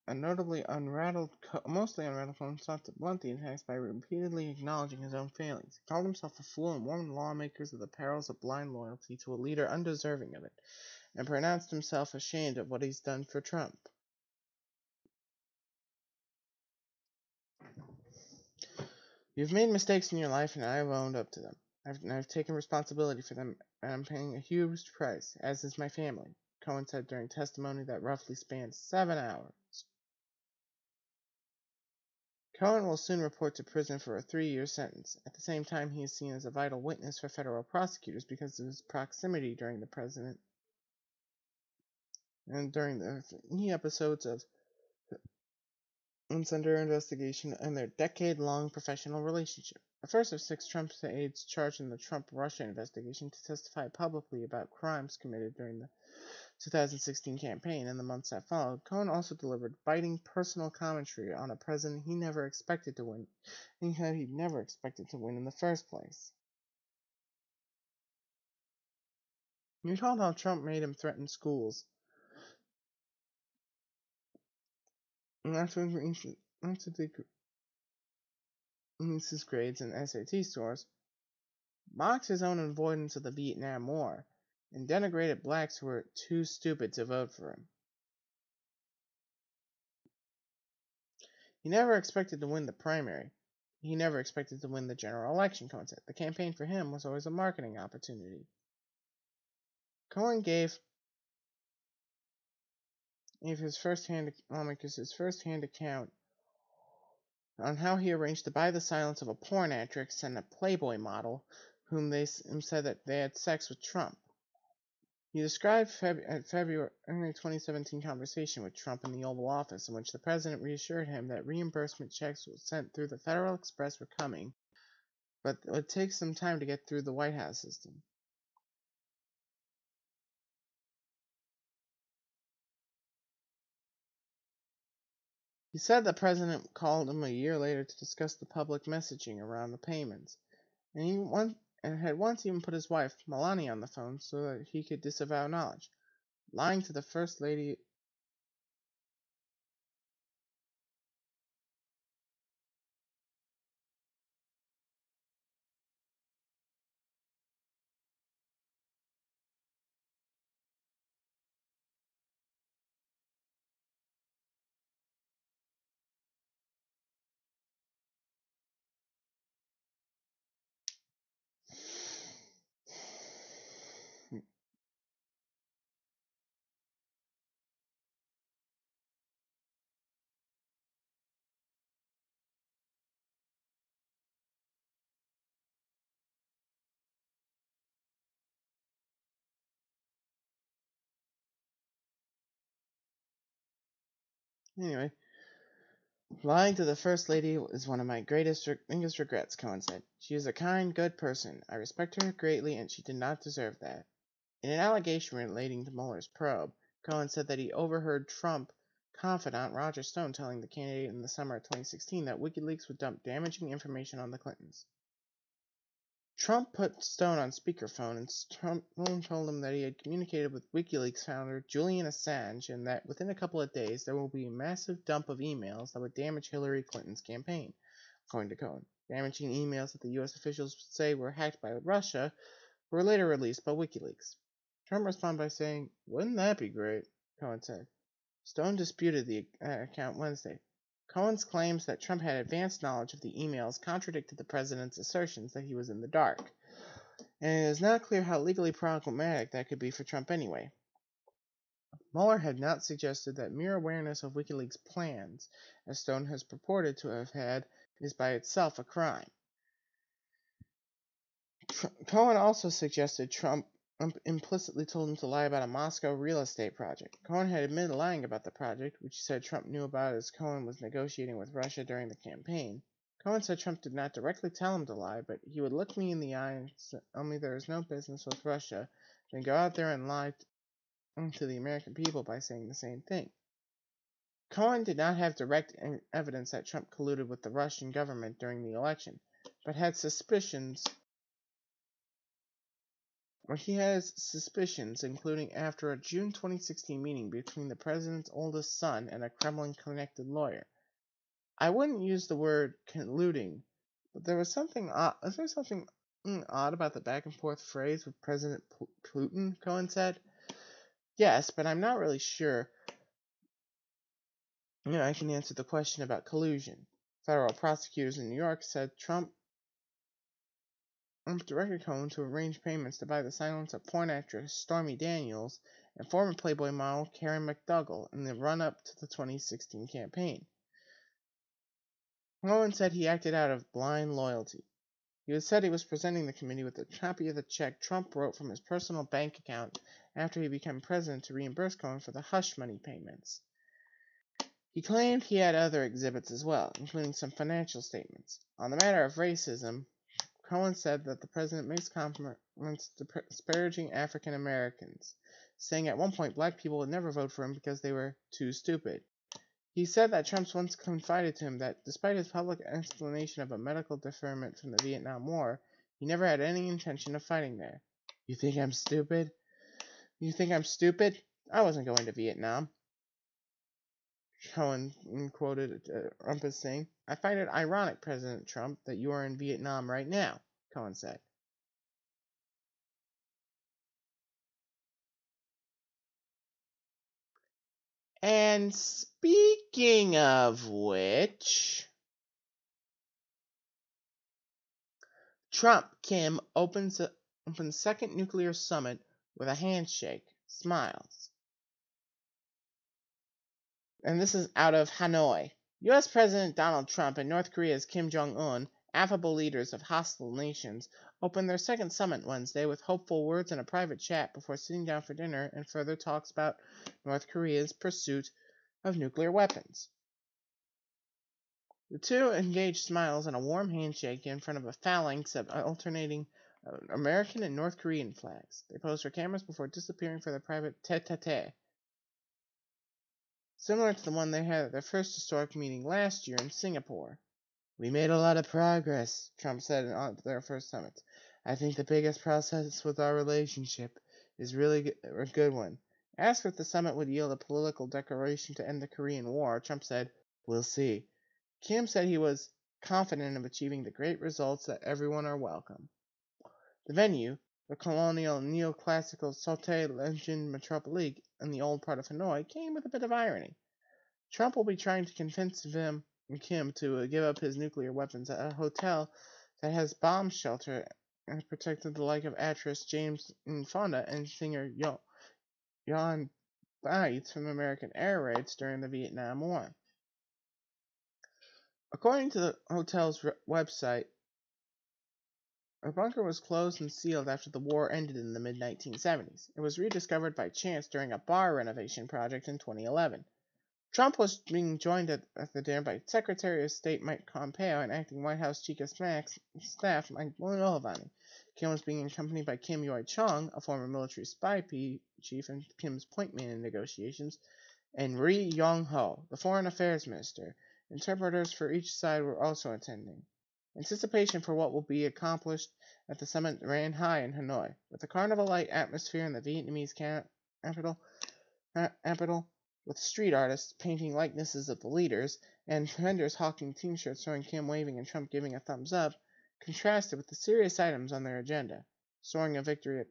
a mostly unrattled Cohen sought to blunt the attacks by repeatedly acknowledging his own failings. He called himself a fool and warned lawmakers of the perils of blind loyalty to a leader undeserving of it, and pronounced himself ashamed of what he's done for Trump. "You've made mistakes in your life, and I have owned up to them. I've taken responsibility for them, and I'm paying a huge price, as is my family," Cohen said during testimony that roughly spanned 7 hours. Cohen will soon report to prison for a 3-year sentence. At the same time, he is seen as a vital witness for federal prosecutors because of his proximity during the president and during the 3 episodes of under investigation and their decade-long professional relationship. The first of 6 Trump aides charged in the Trump-Russia investigation to testify publicly about crimes committed during the 2016 campaign and the months that followed, Cohen also delivered biting personal commentary on a president he never expected to win, and he'd never expected to win in the first place. He recalled how Trump made him threaten schools, and after his grades in SAT scores, mocked his own avoidance of the Vietnam War, and denigrated blacks who were too stupid to vote for him. He never expected to win the primary. He never expected to win the general election, Cohen said. The campaign for him was always a marketing opportunity. Cohen gave his first-hand account on how he arranged to buy the silence of a porn actress and a Playboy model whom they said that they had sex with Trump. He described a February 2017 conversation with Trump in the Oval Office in which the president reassured him that reimbursement checks sent through the Federal Express were coming, but it would take some time to get through the White House system. He said the president called him a year later to discuss the public messaging around the payments, and had once even put his wife, Melania, on the phone so that he could disavow knowledge, lying to the First Lady. Anyway, lying to the First Lady is one of my biggest regrets, Cohen said. She is a kind, good person. I respect her greatly, and she did not deserve that. In an allegation relating to Mueller's probe, Cohen said that he overheard Trump confidant Roger Stone telling the candidate in the summer of 2016 that WikiLeaks would dump damaging information on the Clintons. Trump put Stone on speakerphone, and Stone told him that he had communicated with WikiLeaks founder Julian Assange and that within a couple of days there will be a massive dump of emails that would damage Hillary Clinton's campaign, according to Cohen. Damaging emails that the U.S. officials say were hacked by Russia were later released by WikiLeaks. Trump responded by saying, "Wouldn't that be great?" Cohen said. Stone disputed the account Wednesday. Cohen's claims that Trump had advanced knowledge of the emails contradicted the president's assertions that he was in the dark, and it is not clear how legally problematic that could be for Trump anyway. Mueller had not suggested that mere awareness of WikiLeaks' plans, as Stone has purported to have had, is by itself a crime. Cohen also suggested Trump implicitly told him to lie about a Moscow real estate project. Cohen had admitted lying about the project, which he said Trump knew about as Cohen was negotiating with Russia during the campaign. Cohen said Trump did not directly tell him to lie, but he would look me in the eye and tell me there is no business with Russia, then go out there and lie to the American people by saying the same thing. Cohen did not have direct evidence that Trump colluded with the Russian government during the election, but had suspicions. He has suspicions, including after a June 2016 meeting between the president's oldest son and a Kremlin-connected lawyer. I wouldn't use the word colluding, but there was something odd. Is there something odd about the back-and-forth phrase with President Putin? Cohen said. Yes, but I'm not really sure. I can answer the question about collusion. Federal prosecutors in New York said Trump directed Cohen to arrange payments to buy the silence of porn actress Stormy Daniels and former Playboy model Karen McDougal in the run-up to the 2016 campaign. Cohen said he acted out of blind loyalty. He had said he was presenting the committee with a copy of the check Trump wrote from his personal bank account after he became president to reimburse Cohen for the hush money payments. He claimed he had other exhibits as well, including some financial statements. On the matter of racism, Cohen said that the president makes compliments disparaging African Americans, saying at one point black people would never vote for him because they were too stupid. He said that Trump once confided to him that despite his public explanation of a medical deferment from the Vietnam War, he never had any intention of fighting there. You think I'm stupid? You think I'm stupid? I wasn't going to Vietnam. Cohen quoted Trump as saying, I find it ironic, President Trump, that you are in Vietnam right now, Cohen said. And speaking of which, Trump Kim opens second nuclear summit with a handshake, smiles. And this is out of Hanoi. U.S. President Donald Trump and North Korea's Kim Jong-un, affable leaders of hostile nations, opened their second summit Wednesday with hopeful words and a private chat before sitting down for dinner and further talks about North Korea's pursuit of nuclear weapons. The two exchanged smiles and a warm handshake in front of a phalanx of alternating American and North Korean flags. They posed for cameras before disappearing for their private tete-a-tete, similar to the one they had at their first historic meeting last year in Singapore. We made a lot of progress, Trump said at their first summit. I think the biggest process with our relationship is really a good one. Asked if the summit would yield a political declaration to end the Korean War, Trump said, We'll see. Kim said he was confident of achieving the great results that everyone are welcome. The venue, the colonial neoclassical Saute Legend Metropolique in the old part of Hanoi, came with a bit of irony. Trump will be trying to convince Kim to give up his nuclear weapons at a hotel that has bomb shelter and protected the like of actress James Fonda and singer Jan Bates from American air raids during the Vietnam War. According to the hotel's website, the bunker was closed and sealed after the war ended in the mid-1970s. It was rediscovered by chance during a bar renovation project in 2011. Trump was being joined at the dinner by Secretary of State Mike Pompeo and acting White House Chief of Staff Mike Mulvaney. Kim was being accompanied by Kim Yoi-chung, a former military spy chief and Kim's point man in negotiations, and Ri Yong-ho, the foreign affairs minister. Interpreters for each side were also attending. Anticipation for what will be accomplished at the summit ran high in Hanoi, with the carnival-like atmosphere in the Vietnamese capital, with street artists painting likenesses of the leaders, and vendors hawking t-shirts showing Kim waving and Trump giving a thumbs up, contrasted with the serious items on their agenda. Scoring a victory at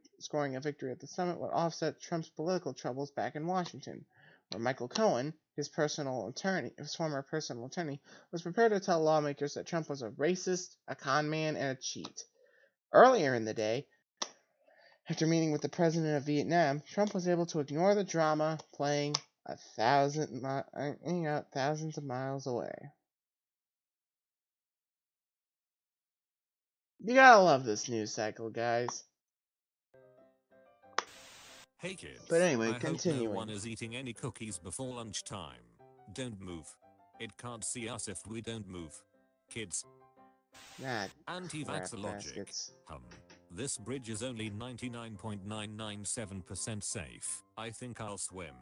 the summit would offset Trump's political troubles back in Washington, where Michael Cohen, his former personal attorney, was prepared to tell lawmakers that Trump was a racist, a con man, and a cheat. Earlier in the day, after meeting with the president of Vietnam, Trump was able to ignore the drama playing thousands of miles away. You gotta love this news cycle, guys. Hey kids. But anyway, I continuing. hope no one is eating any cookies before lunchtime. Don't move. It can't see us if we don't move. Kids. Anti-vaxxer logic. This bridge is only 99.997% safe. I think I'll swim.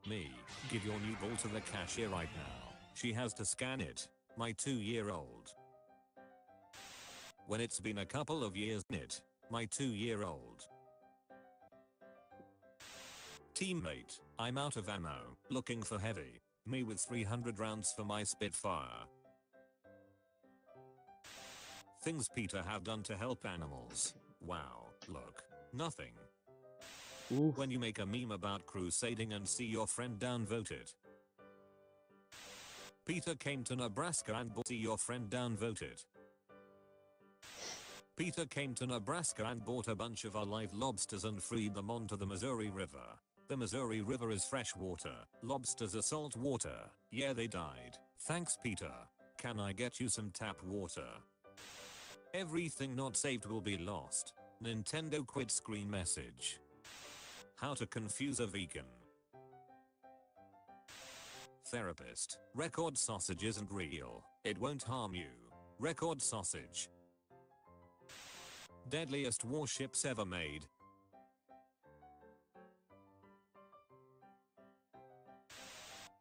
Me, give your new ball to the cashier right now. She has to scan it. My 2-year-old. When it's been a couple of years, my 2-year-old. Teammate, I'm out of ammo, looking for heavy. Me with 300 rounds for my Spitfire. Things Peter have done to help animals. Wow, look, nothing. Oof. When you make a meme about crusading and see your friend downvoted. Peter came to Nebraska and see your friend downvoted. Peter came to Nebraska and bought a bunch of alive lobsters and freed them onto the Missouri River. The Missouri River is fresh water. Lobsters are salt water. Yeah, they died. Thanks, Peter. Can I get you some tap water? Everything not saved will be lost. Nintendo quit screen message. How to confuse a vegan. Therapist. Record sausage isn't real. It won't harm you. Record sausage. Deadliest warships ever made.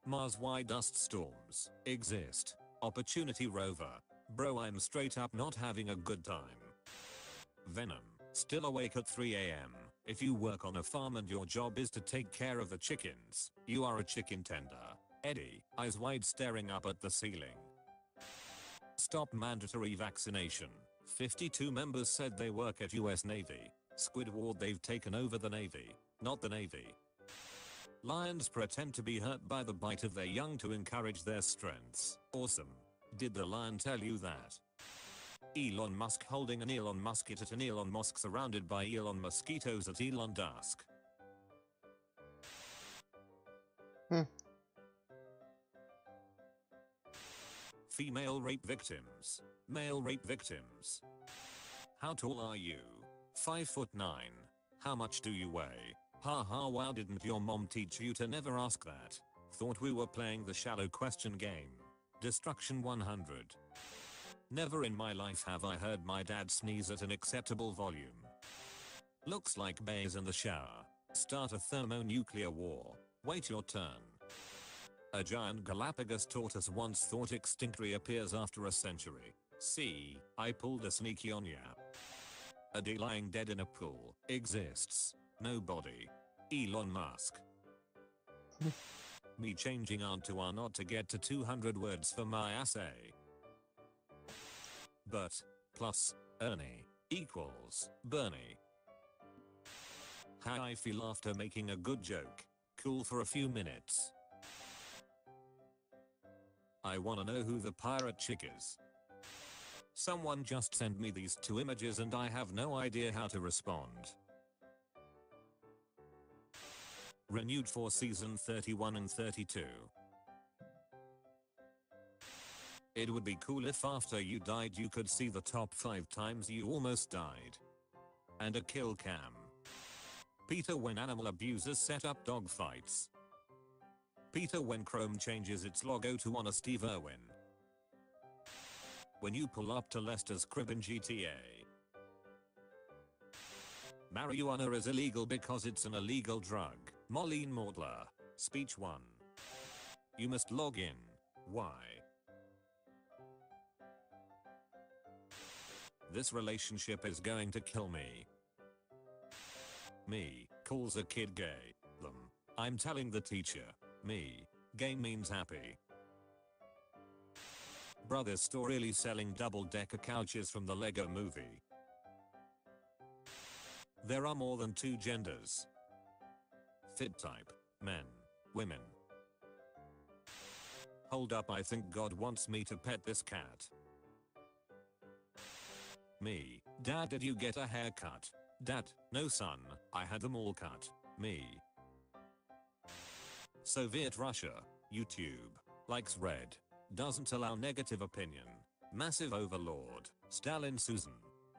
Mars. Why dust storms exist. Opportunity rover. Bro, I'm straight up not having a good time. Venom. Still awake at 3 AM. If you work on a farm and your job is to take care of the chickens, you are a chicken tender. Eddie. Eyes wide staring up at the ceiling. Stop mandatory vaccination. 52 members said they work at US Navy. Squidward. They've taken over the Navy, not the Navy. Lions pretend to be hurt by the bite of their young to encourage their strengths. Awesome. Did the lion tell you that? Elon Musk holding an Elon Musket at an Elon Musk surrounded by Elon mosquitoes at Elon dusk. Female rape victims. Male rape victims. How tall are you? 5'9". How much do you weigh? Haha, wow, didn't your mom teach you to never ask that? Thought we were playing the shallow question game. Destruction 100. Never in my life have I heard my dad sneeze at an acceptable volume. Looks like Bay's in the shower. Start a thermonuclear war. Wait your turn. A giant Galapagos tortoise once thought extinct reappears after a century. See, I pulled a sneaky on ya. A D lying dead in a pool exists. No body. Elon Musk. Me changing aunt to are not to get to 200 words for my essay. But, plus, Ernie, equals, Bernie. How I feel after making a good joke. Cool for a few minutes. I wanna know who the pirate chick is. Someone just sent me these two images and I have no idea how to respond. Renewed for season 31 and 32. It would be cool if after you died you could see the top 5 times you almost died. And a kill cam. Peter when animal abusers set up dog fights. Peter when Chrome changes its logo to honor Steve Irwin. When you pull up to Lester's crib in GTA. Marijuana is illegal because it's an illegal drug. Moline Maudler. Speech 1. You must log in. Why? This relationship is going to kill me. Me, calls a kid gay. Them. I'm telling the teacher. Me, gay means happy. Brother's store really selling double-decker couches from the Lego movie. There are more than 2 genders. Fit type, men, women. Hold up, I think God wants me to pet this cat. Me, Dad, did you get a haircut? Dad, no son, I had them all cut. Me. Soviet Russia, YouTube, likes red, doesn't allow negative opinion, massive overlord, Stalin Susan,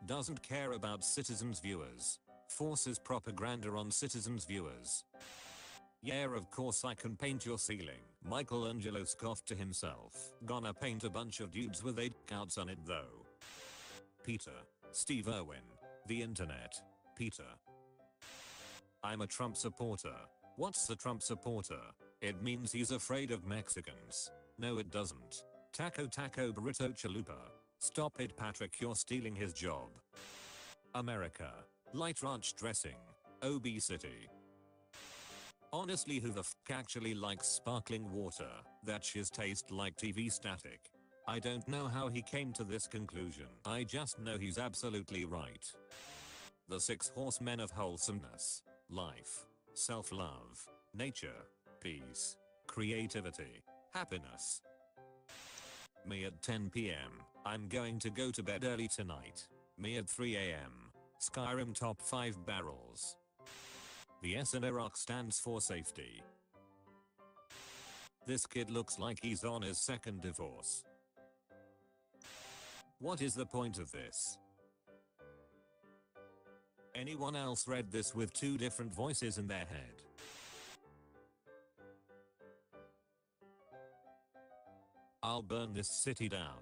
doesn't care about citizens' viewers, forces propaganda on citizens' viewers. Yeah, of course I can paint your ceiling. Michelangelo scoffed to himself. Gonna paint a bunch of dudes with 8 counts on it though. Peter, Steve Irwin, the internet, Peter. I'm a Trump supporter. What's the Trump supporter? It means he's afraid of Mexicans. No it doesn't. Taco taco burrito chalupa. Stop it Patrick, you're stealing his job. America. Light ranch dressing. Obesity. Honestly, who the f actually likes sparkling water? That shiz tastes like TV static. I don't know how he came to this conclusion. I just know he's absolutely right. The 6 horsemen of wholesomeness. Life. Self-love. Nature. Peace. Creativity. Happiness. Me at 10 PM. I'm going to go to bed early tonight. Me at 3 AM. Skyrim top 5 barrels. The S in Iraq stands for safety. This kid looks like he's on his 2nd divorce. What is the point of this? Anyone else read this with 2 different voices in their head? I'll burn this city down.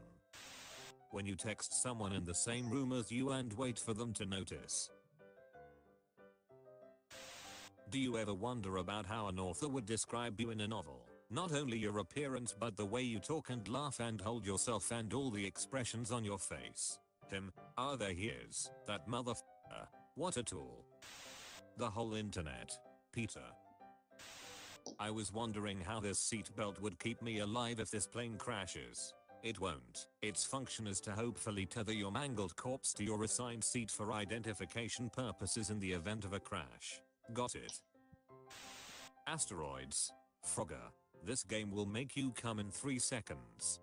When you text someone in the same room as you and wait for them to notice. Do you ever wonder about how an author would describe you in a novel? Not only your appearance but the way you talk and laugh and hold yourself and all the expressions on your face. Him, there he is, that motherfucker. What a tool. The whole internet. Peter. I was wondering how this seatbelt would keep me alive if this plane crashes. It won't. Its function is to hopefully tether your mangled corpse to your assigned seat for identification purposes in the event of a crash. Got it? Asteroids. Frogger. This game will make you come in 3 seconds.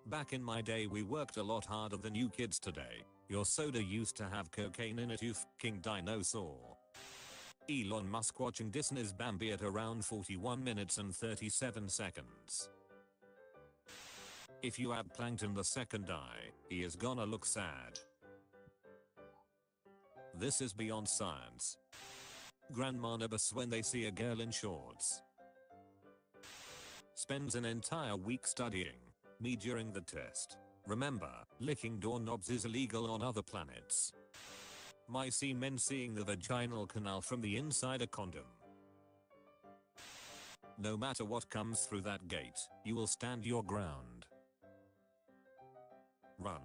Back in my day we worked a lot harder than you kids today. Your soda used to have cocaine in it, you fucking dinosaur. Elon Musk watching Disney's Bambi at around 41 minutes and 37 seconds. If you add Plankton the second eye, he is gonna look sad. This is beyond science. Grandma nervous when they see a girl in shorts. Spends an entire week studying. Me during the test. Remember, licking doorknobs is illegal on other planets. My semen seeing the vaginal canal from the inside a condom. No matter what comes through that gate, you will stand your ground. Run.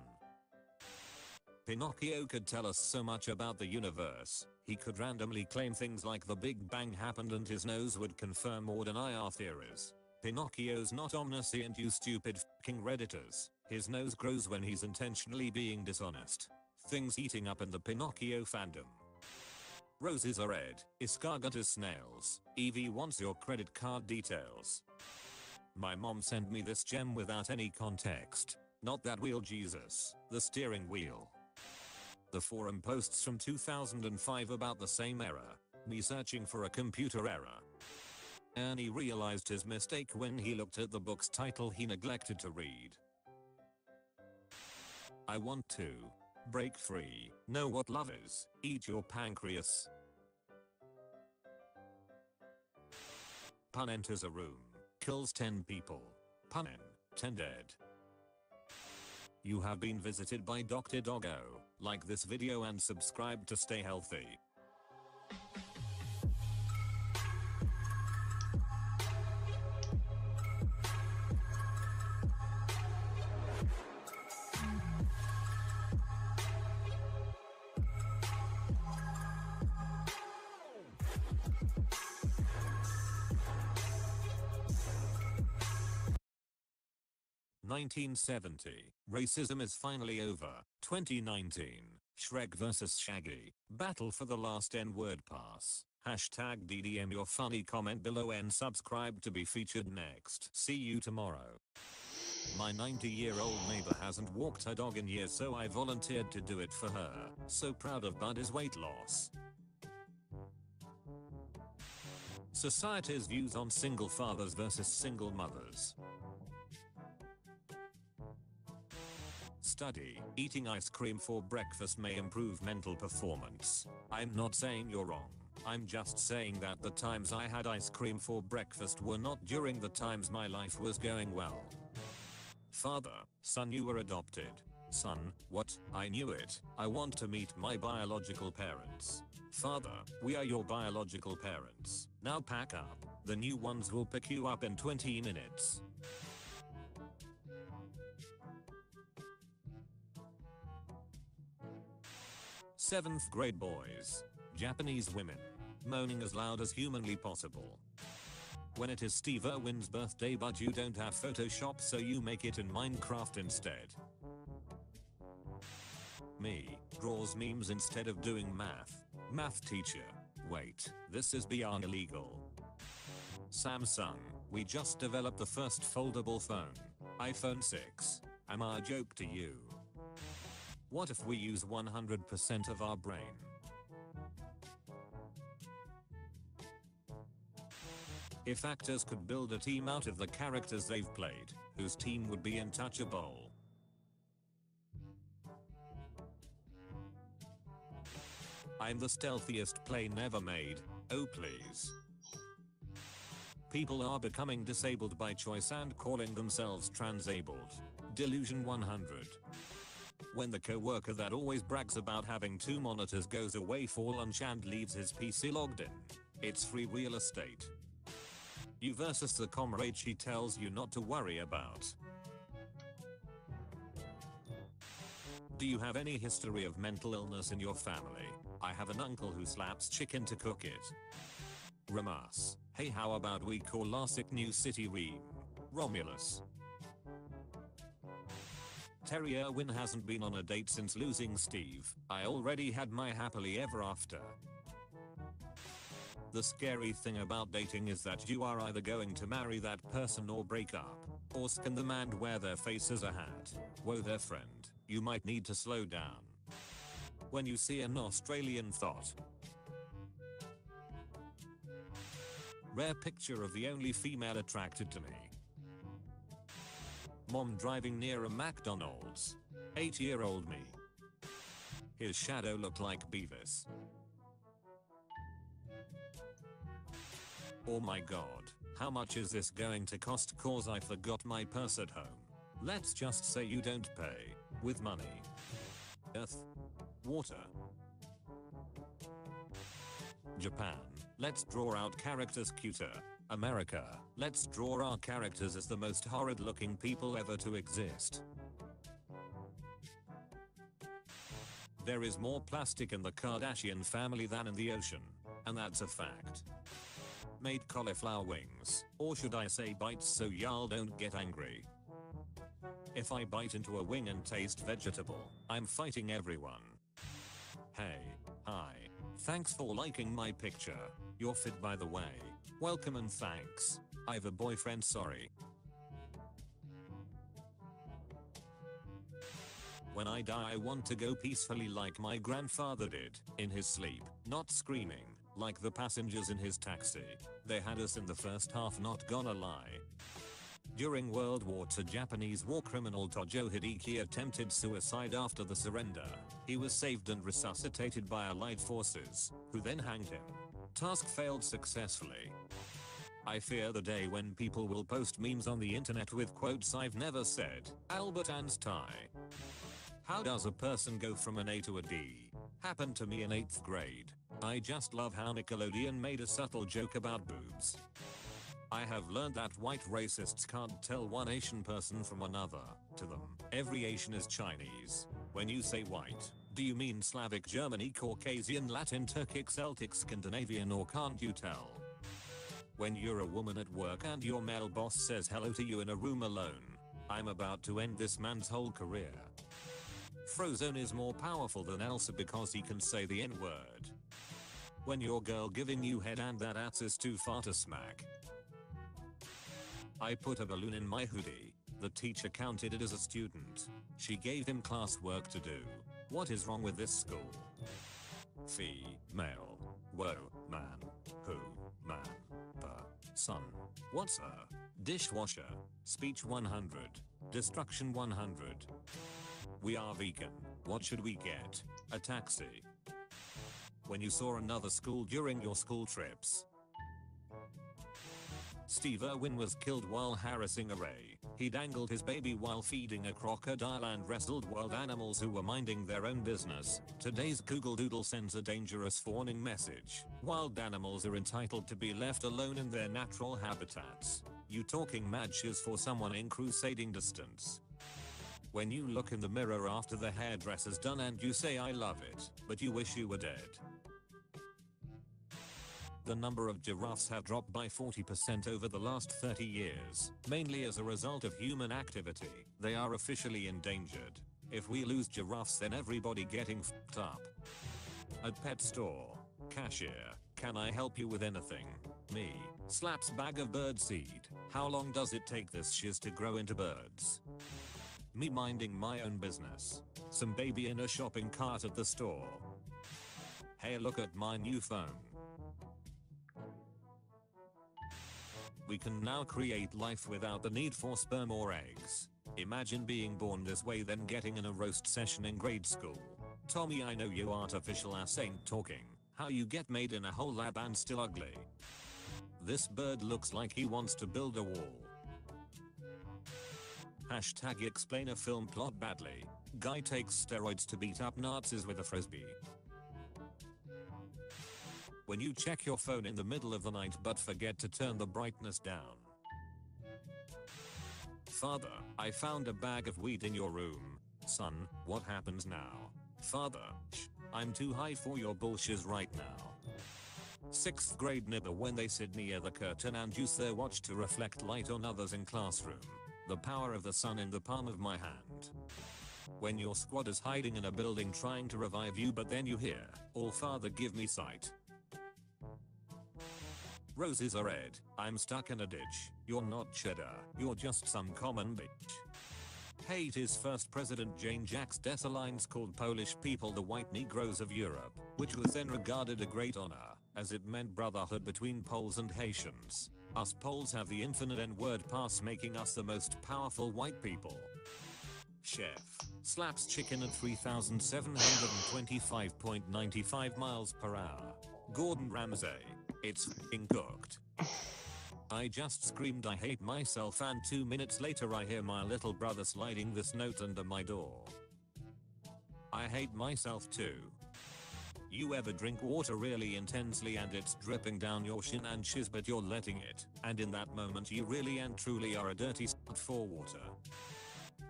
Pinocchio could tell us so much about the universe. He could randomly claim things like the Big Bang happened and his nose would confirm or deny our theories. Pinocchio's not omniscient, you stupid fucking redditors. His nose grows when he's intentionally being dishonest. Things heating up in the Pinocchio fandom. Roses are red, escargot is snails. Evie wants your credit card details. My mom sent me this gem without any context. Not that wheel, Jesus, the steering wheel. The forum posts from 2005 about the same error. Me searching for a computer error. Ernie realized his mistake when he looked at the book's title he neglected to read. I want to break free. Know what love is. Eat your pancreas. Pun enters a room. Kills 10 people. Pun in. 10 dead. You have been visited by Dr. Doggo. Like this video and subscribe to stay healthy. (1970) Racism is finally over. 2019. Shrek vs Shaggy. Battle for the last N-word pass. Hashtag DDM your funny comment below and subscribe to be featured next. See you tomorrow. My 90-year-old neighbor hasn't walked her dog in years, so I volunteered to do it for her. So proud of Buddy's weight loss. Society's views on single fathers versus single mothers. Study, eating ice cream for breakfast may improve mental performance. I'm not saying you're wrong. I'm just saying that the times I had ice cream for breakfast were not during the times my life was going well. Father, son, you were adopted. Son, what? I knew it. I want to meet my biological parents. Father, we are your biological parents. Now pack up. The new ones will pick you up in 20 minutes. Seventh grade boys. Japanese women. Moaning as loud as humanly possible. When it is Steve Irwin's birthday but you don't have Photoshop, so you make it in Minecraft instead. Me. Draws memes instead of doing math. Math teacher. Wait, this is beyond illegal. Samsung. We just developed the first foldable phone. iPhone 6. Am I a joke to you? What if we use 100% of our brain? If actors could build a team out of the characters they've played, whose team would be untouchable? I'm the stealthiest plane ever made, oh please. People are becoming disabled by choice and calling themselves transabled. Delusion 100. When the co-worker that always brags about having 2 monitors goes away for lunch and leaves his PC logged in. It's free real estate. You versus the comrade she tells you not to worry about. Do you have any history of mental illness in your family? I have an uncle who slaps chicken to cook it. Ramas. Hey, how about we call Larsic New City Ream? Romulus. Terry Irwin hasn't been on a date since losing Steve. I already had my happily ever after. The scary thing about dating is that you are either going to marry that person or break up. Or can the man wear their face as a hat. Whoa there friend, you might need to slow down. When you see an Australian thought. Rare picture of the only female attracted to me. Mom driving near a McDonald's. 8-year-old me. His shadow looked like Beavis. Oh my god, how much is this going to cost cause I forgot my purse at home? Let's just say you don't pay with money. Earth. Water. Japan. Let's draw out characters cuter. America. Let's draw our characters as the most horrid looking people ever to exist. There is more plastic in the Kardashian family than in the ocean. And that's a fact. Made cauliflower wings. Or should I say bites so y'all don't get angry. If I bite into a wing and taste vegetable, I'm fighting everyone. Hey. Hi. Thanks for liking my picture. You're fit by the way. Welcome and thanks. I've a boyfriend, sorry. When I die I want to go peacefully like my grandfather did, in his sleep, not screaming, like the passengers in his taxi. They had us in the first half, not gonna lie. During World War II, Japanese war criminal Tojo Hideki attempted suicide after the surrender. He was saved and resuscitated by Allied forces, who then hanged him. Task failed successfully. I fear the day when people will post memes on the internet with quotes I've never said. Albert Einstein. How does a person go from an A to a D? Happened to me in 8th grade. I just love how Nickelodeon made a subtle joke about boobs. I have learned that white racists can't tell one Asian person from another. To them, every Asian is Chinese. When you say white, do you mean Slavic, Germany, Caucasian, Latin, Turkic, Celtic, Scandinavian, or can't you tell? When you're a woman at work and your male boss says hello to you in a room alone, I'm about to end this man's whole career. Frozone is more powerful than Elsa because he can say the N-word. When your girl giving you head and that ass is too far to smack. I put a balloon in my hoodie. The teacher counted it as a student. She gave him classwork to do. What is wrong with this school? Female. Whoa, man. Who? Man. Son. What's a dishwasher? Speech 100. Destruction 100. We are vegan. What should we get? A taxi. When you saw another school during your school trips. Steve Irwin was killed while harassing a ray. He dangled his baby while feeding a crocodile and wrestled wild animals who were minding their own business. Today's Google Doodle sends a dangerous warning message. Wild animals are entitled to be left alone in their natural habitats. You talking mad shiz for someone in crusading distance. When you look in the mirror after the hairdresser's done and you say I love it, but you wish you were dead. The number of giraffes have dropped by 40% over the last 30 years, mainly as a result of human activity. They are officially endangered. If we lose giraffes then everybody getting f***ed up. At pet store. Cashier. Can I help you with anything? Me. Slaps bag of bird seed. How long does it take this shiz to grow into birds? Me minding my own business. Some baby in a shopping cart at the store. Hey, look at my new phone. We can now create life without the need for sperm or eggs. Imagine being born this way then getting in a roast session in grade school. Tommy, I know you artificial ass ain't talking. How you get made in a whole lab and still ugly. This bird looks like he wants to build a wall. Hashtag explain a film plot badly. Guy takes steroids to beat up Nazis with a frisbee. When you check your phone in the middle of the night but forget to turn the brightness down. Father, I found a bag of weed in your room. Son, what happens now? Father, I'm too high for your bullshit right now. 6th grade nibber when they sit near the curtain and use their watch to reflect light on others in classroom. The power of the sun in the palm of my hand. When your squad is hiding in a building trying to revive you but then you hear, "Oh father give me sight." Roses are red, I'm stuck in a ditch. You're not cheddar, you're just some common bitch. Hate his first president Jane Jacques Dessalines called Polish people the white Negroes of Europe, which was then regarded a great honor, as it meant brotherhood between Poles and Haitians. Us Poles have the infinite N-word pass making us the most powerful white people. Chef slaps chicken at 3,725.95 miles per hour. Gordon Ramsay, it's f***ing cooked. I just screamed I hate myself and 2 minutes later I hear my little brother sliding this note under my door. I hate myself too. You ever drink water really intensely and it's dripping down your shin and shiz but you're letting it, and in that moment you really and truly are a dirty slut for water.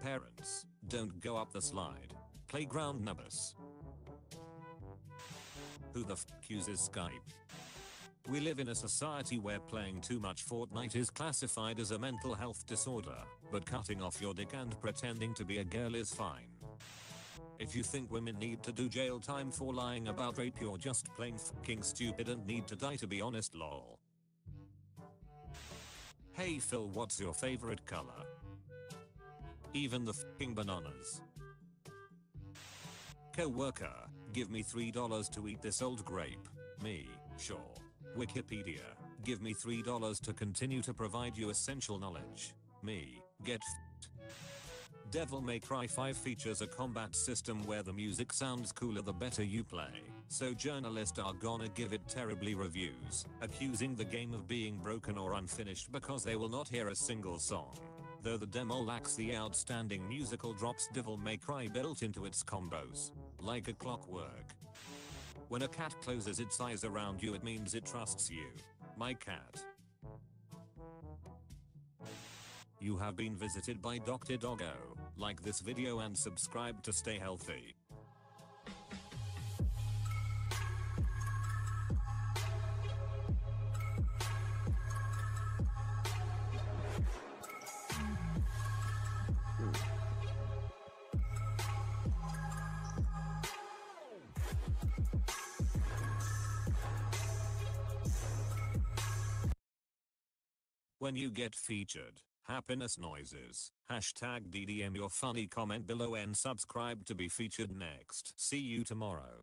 Parents, don't go up the slide. Playground numbers. Who the f*** uses Skype? We live in a society where playing too much Fortnite is classified as a mental health disorder, but cutting off your dick and pretending to be a girl is fine. If you think women need to do jail time for lying about rape, you're just plain fucking stupid and need to die, to be honest, lol. Hey Phil, what's your favorite color? Even the fucking bananas. Co-worker, give me $3 to eat this old grape. Me, sure. Wikipedia, give me $3 to continue to provide you essential knowledge. Me, get f***ed. Devil May Cry 5 features a combat system where the music sounds cooler the better you play, so journalists are gonna give it terribly reviews, accusing the game of being broken or unfinished because they will not hear a single song. Though the demo lacks the outstanding musical drops Devil May Cry built into its combos. Like a clockwork. When a cat closes its eyes around you, it means it trusts you. My cat. You have been visited by Dr. Doggo. Like this video and subscribe to stay healthy. When you get featured, happiness noises. Hashtag DDM your funny comment below and subscribe to be featured next. See you tomorrow.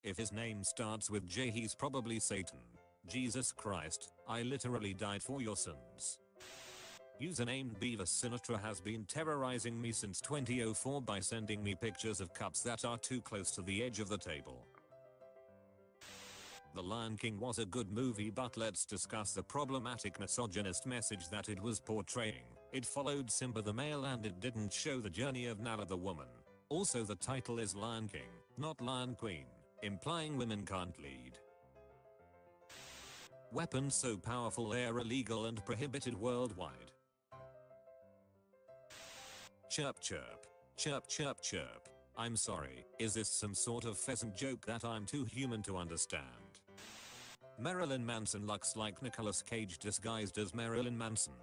If his name starts with J, he's probably Satan. Jesus Christ, I literally died for your sins. Username Beavis Sinatra has been terrorizing me since 2004 by sending me pictures of cups that are too close to the edge of the table. The Lion King was a good movie, but let's discuss the problematic misogynist message that it was portraying. It followed Simba the male and it didn't show the journey of Nala the woman. Also, the title is Lion King, not Lion Queen, implying women can't lead. Weapons so powerful they're illegal and prohibited worldwide. Chirp chirp. Chirp chirp chirp. I'm sorry, is this some sort of pheasant joke that I'm too human to understand? Marilyn Manson looks like Nicolas Cage disguised as Marilyn Manson.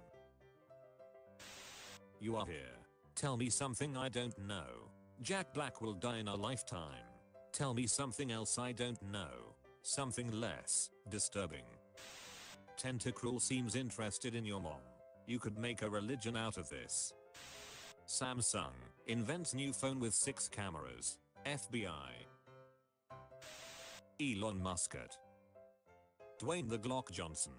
You are here. Tell me something I don't know. Jack Black will die in a lifetime. Tell me something else I don't know. Something less disturbing. Tentacruel seems interested in your mom. You could make a religion out of this. Samsung invents new phone with 6 cameras. FBI. Elon Musk. Dwayne the Glock Johnson.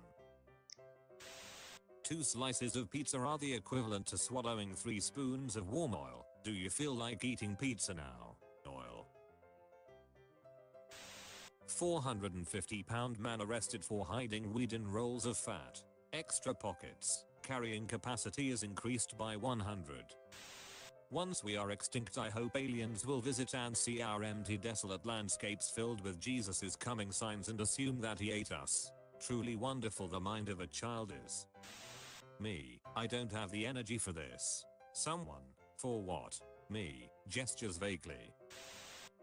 2 slices of pizza are the equivalent to swallowing 3 spoons of warm oil. Do you feel like eating pizza now? Oil. 450-pound man arrested for hiding weed in rolls of fat. Extra pockets. Carrying capacity is increased by 100. Once we are extinct, I hope aliens will visit and see our empty desolate landscapes filled with Jesus's coming signs and assume that he ate us. Truly wonderful the mind of a child is. Me, I don't have the energy for this. Someone, for what? Me, gestures vaguely.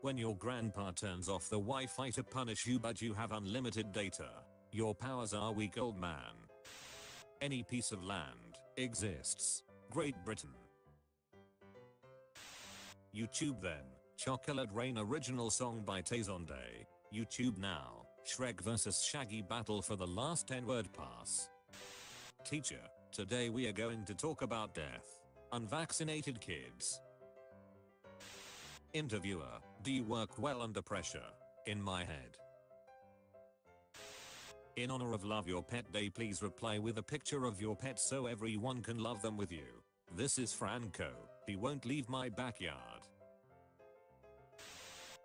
When your grandpa turns off the Wi-Fi to punish you but you have unlimited data. Your powers are weak, old man. Any piece of land exists. Great Britain. YouTube then. Chocolate Rain original song by Tazonde. YouTube now. Shrek vs Shaggy battle for the last 10-word pass. Teacher, today we are going to talk about death. Unvaccinated kids. Interviewer, do you work well under pressure? In my head. In honor of Love Your Pet Day, please reply with a picture of your pet so everyone can love them with you. This is Franco. He won't leave my backyard.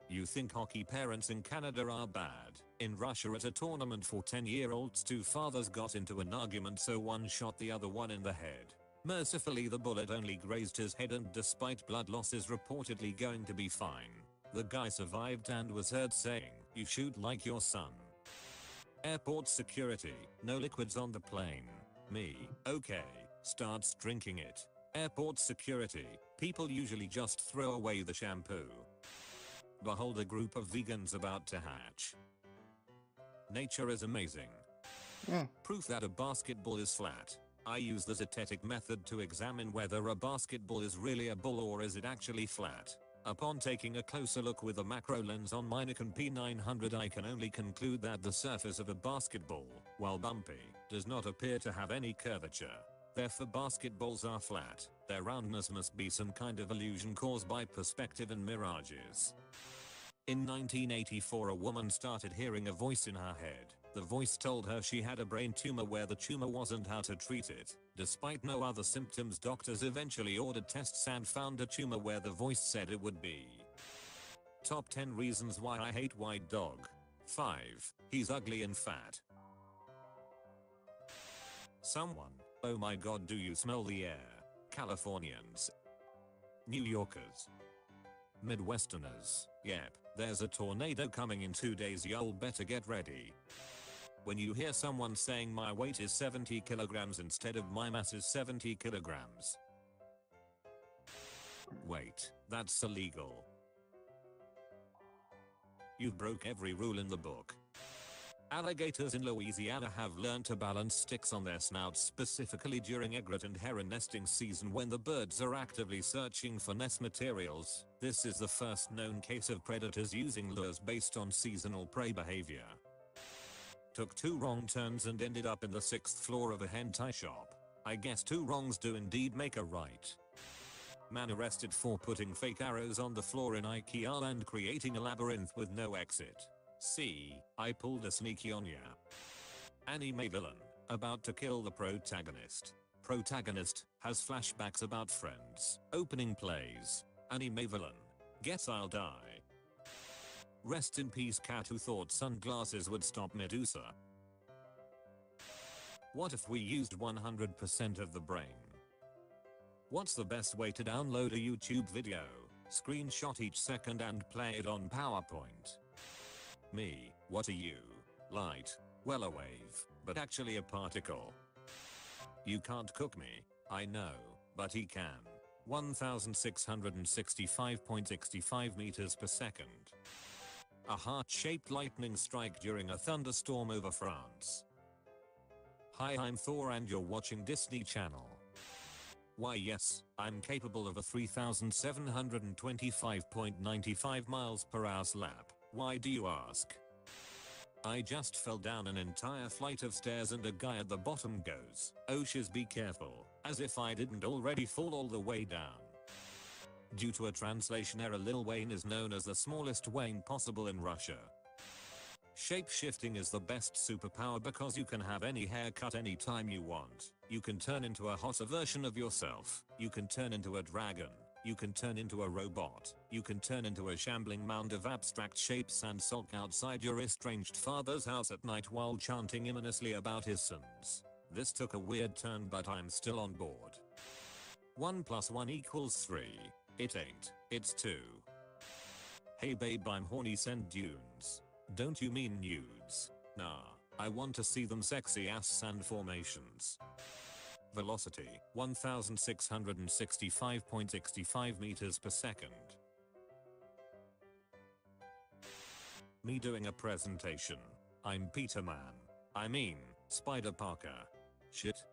You think hockey parents in Canada are bad? In Russia at a tournament for 10-year-olds, two fathers got into an argument, so one shot the other one in the head. Mercifully the bullet only grazed his head, and despite blood loss is reportedly going to be fine. The guy survived and was heard saying, "You shoot like your son." Airport security, no liquids on the plane. Me, okay, starts drinking it. Airport security, people usually just throw away the shampoo. Behold a group of vegans about to hatch. Nature is amazing. Proof that a basketball is flat. I use the zetetic method to examine whether a basketball is really a ball or is it actually flat. Upon taking a closer look with a macro lens on my Nikon P900, I can only conclude that the surface of a basketball, while bumpy, does not appear to have any curvature. Therefore basketballs are flat. Their roundness must be some kind of illusion caused by perspective and mirages. In 1984 a woman started hearing a voice in her head. The voice told her she had a brain tumor where the tumor wasn't, how to treat it. Despite no other symptoms, doctors eventually ordered tests and found a tumor where the voice said it would be. Top 10 reasons why I hate White Dog. 5. He's ugly and fat. Someone, oh my god, do you smell the air? Californians. New Yorkers. Midwesterners. Yep, there's a tornado coming in 2 days, y'all better get ready. When you hear someone saying my weight is 70 kilograms instead of my mass is 70 kilograms. Wait, that's illegal. You broke every rule in the book. Alligators in Louisiana have learned to balance sticks on their snouts, specifically during egret and heron nesting season when the birds are actively searching for nest materials. This is the first known case of predators using lures based on seasonal prey behavior. Took 2 wrong turns and ended up in the 6th floor of a hentai shop. I guess 2 wrongs do indeed make a right. Man arrested for putting fake arrows on the floor in IKEA and creating a labyrinth with no exit. See, I pulled a sneaky on ya. Anime villain, about to kill the protagonist. Protagonist, has flashbacks about friends. Opening plays. Anime villain, guess I'll die. Rest in peace cat who thought sunglasses would stop Medusa. What if we used 100% of the brain? What's the best way to download a YouTube video? Screenshot each second and play it on PowerPoint. Me, what are you? Light. Well, a wave, but actually a particle. You can't cook me, I know, but he can. 1665.65 meters per second. A heart-shaped lightning strike during a thunderstorm over France. Hi, I'm Thor and you're watching Disney Channel. Why yes, I'm capable of a 3725.95 miles per hour slap. Why do you ask? I just fell down an entire flight of stairs and a guy at the bottom goes, "Oh shiz, be careful," as if I didn't already fall all the way down. Due to a translation error, Lil Wayne is known as the smallest Wayne possible in Russia. Shape-shifting is the best superpower because you can have any haircut anytime you want. You can turn into a hotter version of yourself. You can turn into a dragon. You can turn into a robot. You can turn into a shambling mound of abstract shapes and sulk outside your estranged father's house at night while chanting ominously about his sins. This took a weird turn, but I'm still on board. 1 + 1 = 3. It ain't, it's 2. Hey babe, I'm horny, send dunes. Don't you mean nudes? Nah, I want to see them sexy ass sand formations. Velocity, 1665.65 meters per second. Me doing a presentation. I'm Peter Man. I mean, Spider Parker. Shit.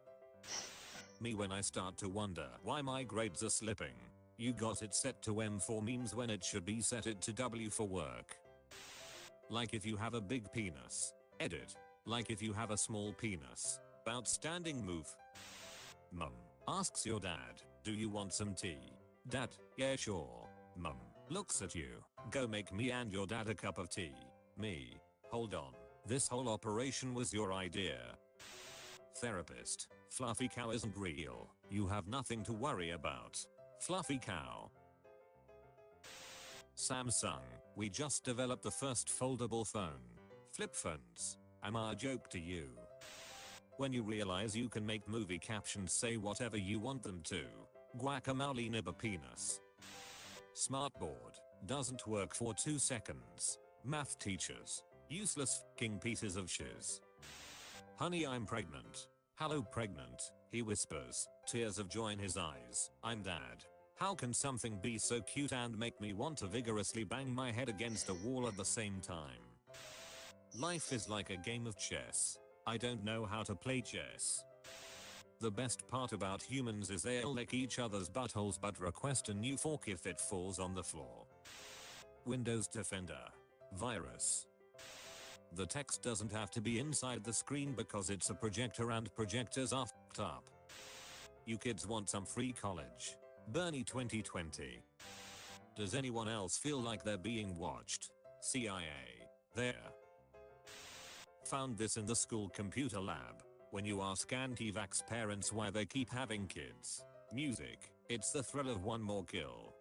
Me when I start to wonder why my grades are slipping. You got it set to M for memes when it should be set it to W for work. Like if you have a big penis. Edit. Like if you have a small penis. Outstanding move. Mum asks your dad, do you want some tea? Dad, yeah sure. Mum looks at you, go make me and your dad a cup of tea. Me, hold on, this whole operation was your idea. Therapist, fluffy cow isn't real, you have nothing to worry about. Fluffy cow. Samsung, we just developed the first foldable phone. Flip phones. Am I a joke to you? When you realize you can make movie captions say whatever you want them to. Guacamole nibba penis. Smartboard. Doesn't work for 2 seconds. Math teachers. Useless fucking pieces of shiz. Honey, I'm pregnant. Hello pregnant, he whispers, tears of joy in his eyes. I'm dad. How can something be so cute and make me want to vigorously bang my head against a wall at the same time? Life is like a game of chess. I don't know how to play chess. The best part about humans is they'll lick each other's buttholes but request a new fork if it falls on the floor. Windows Defender. Virus. The text doesn't have to be inside the screen because it's a projector and projectors are f***ed up. You kids want some free college. Bernie 2020. Does anyone else feel like they're being watched? CIA. There. Found this in the school computer lab. When you ask anti-vax parents why they keep having kids. Music. It's the thrill of one more kill.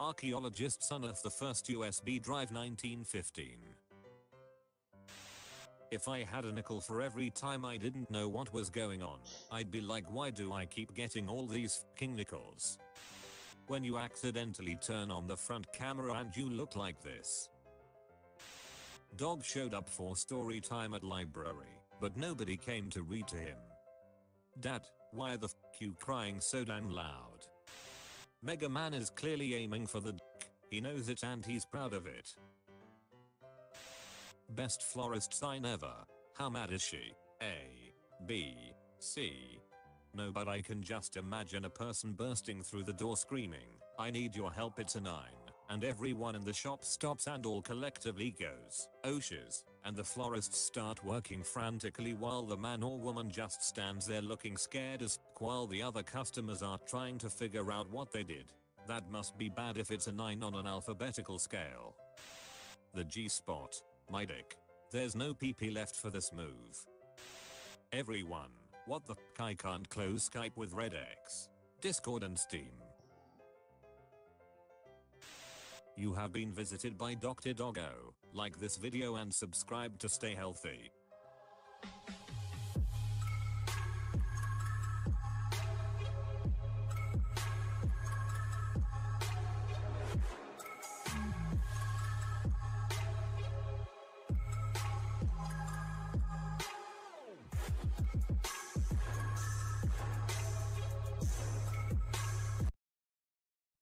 Archaeologists unearthed the first USB drive 1915. If I had a nickel for every time I didn't know what was going on, I'd be like, why do I keep getting all these fucking nickels? When you accidentally turn on the front camera and you look like this. Dog showed up for story time at library, but nobody came to read to him. Dad, why the f you crying so damn loud? Mega Man is clearly aiming for the dick. He knows it and he's proud of it. Best florist sign ever. How mad is she? A. B. C. No, but I can just imagine a person bursting through the door screaming, I need your help, it's a 9. And everyone in the shop stops and all collectively goes, oh shiz, and the florists start working frantically while the man or woman just stands there looking scared as f while the other customers are trying to figure out what they did. That must be bad if it's a 9 on an alphabetical scale. The G-spot. My dick. There's no PP left for this move. Everyone, what the f I can't close Skype with Redx, Discord and Steam. You have been visited by Dr. Doggo. Like this video and subscribe to stay healthy.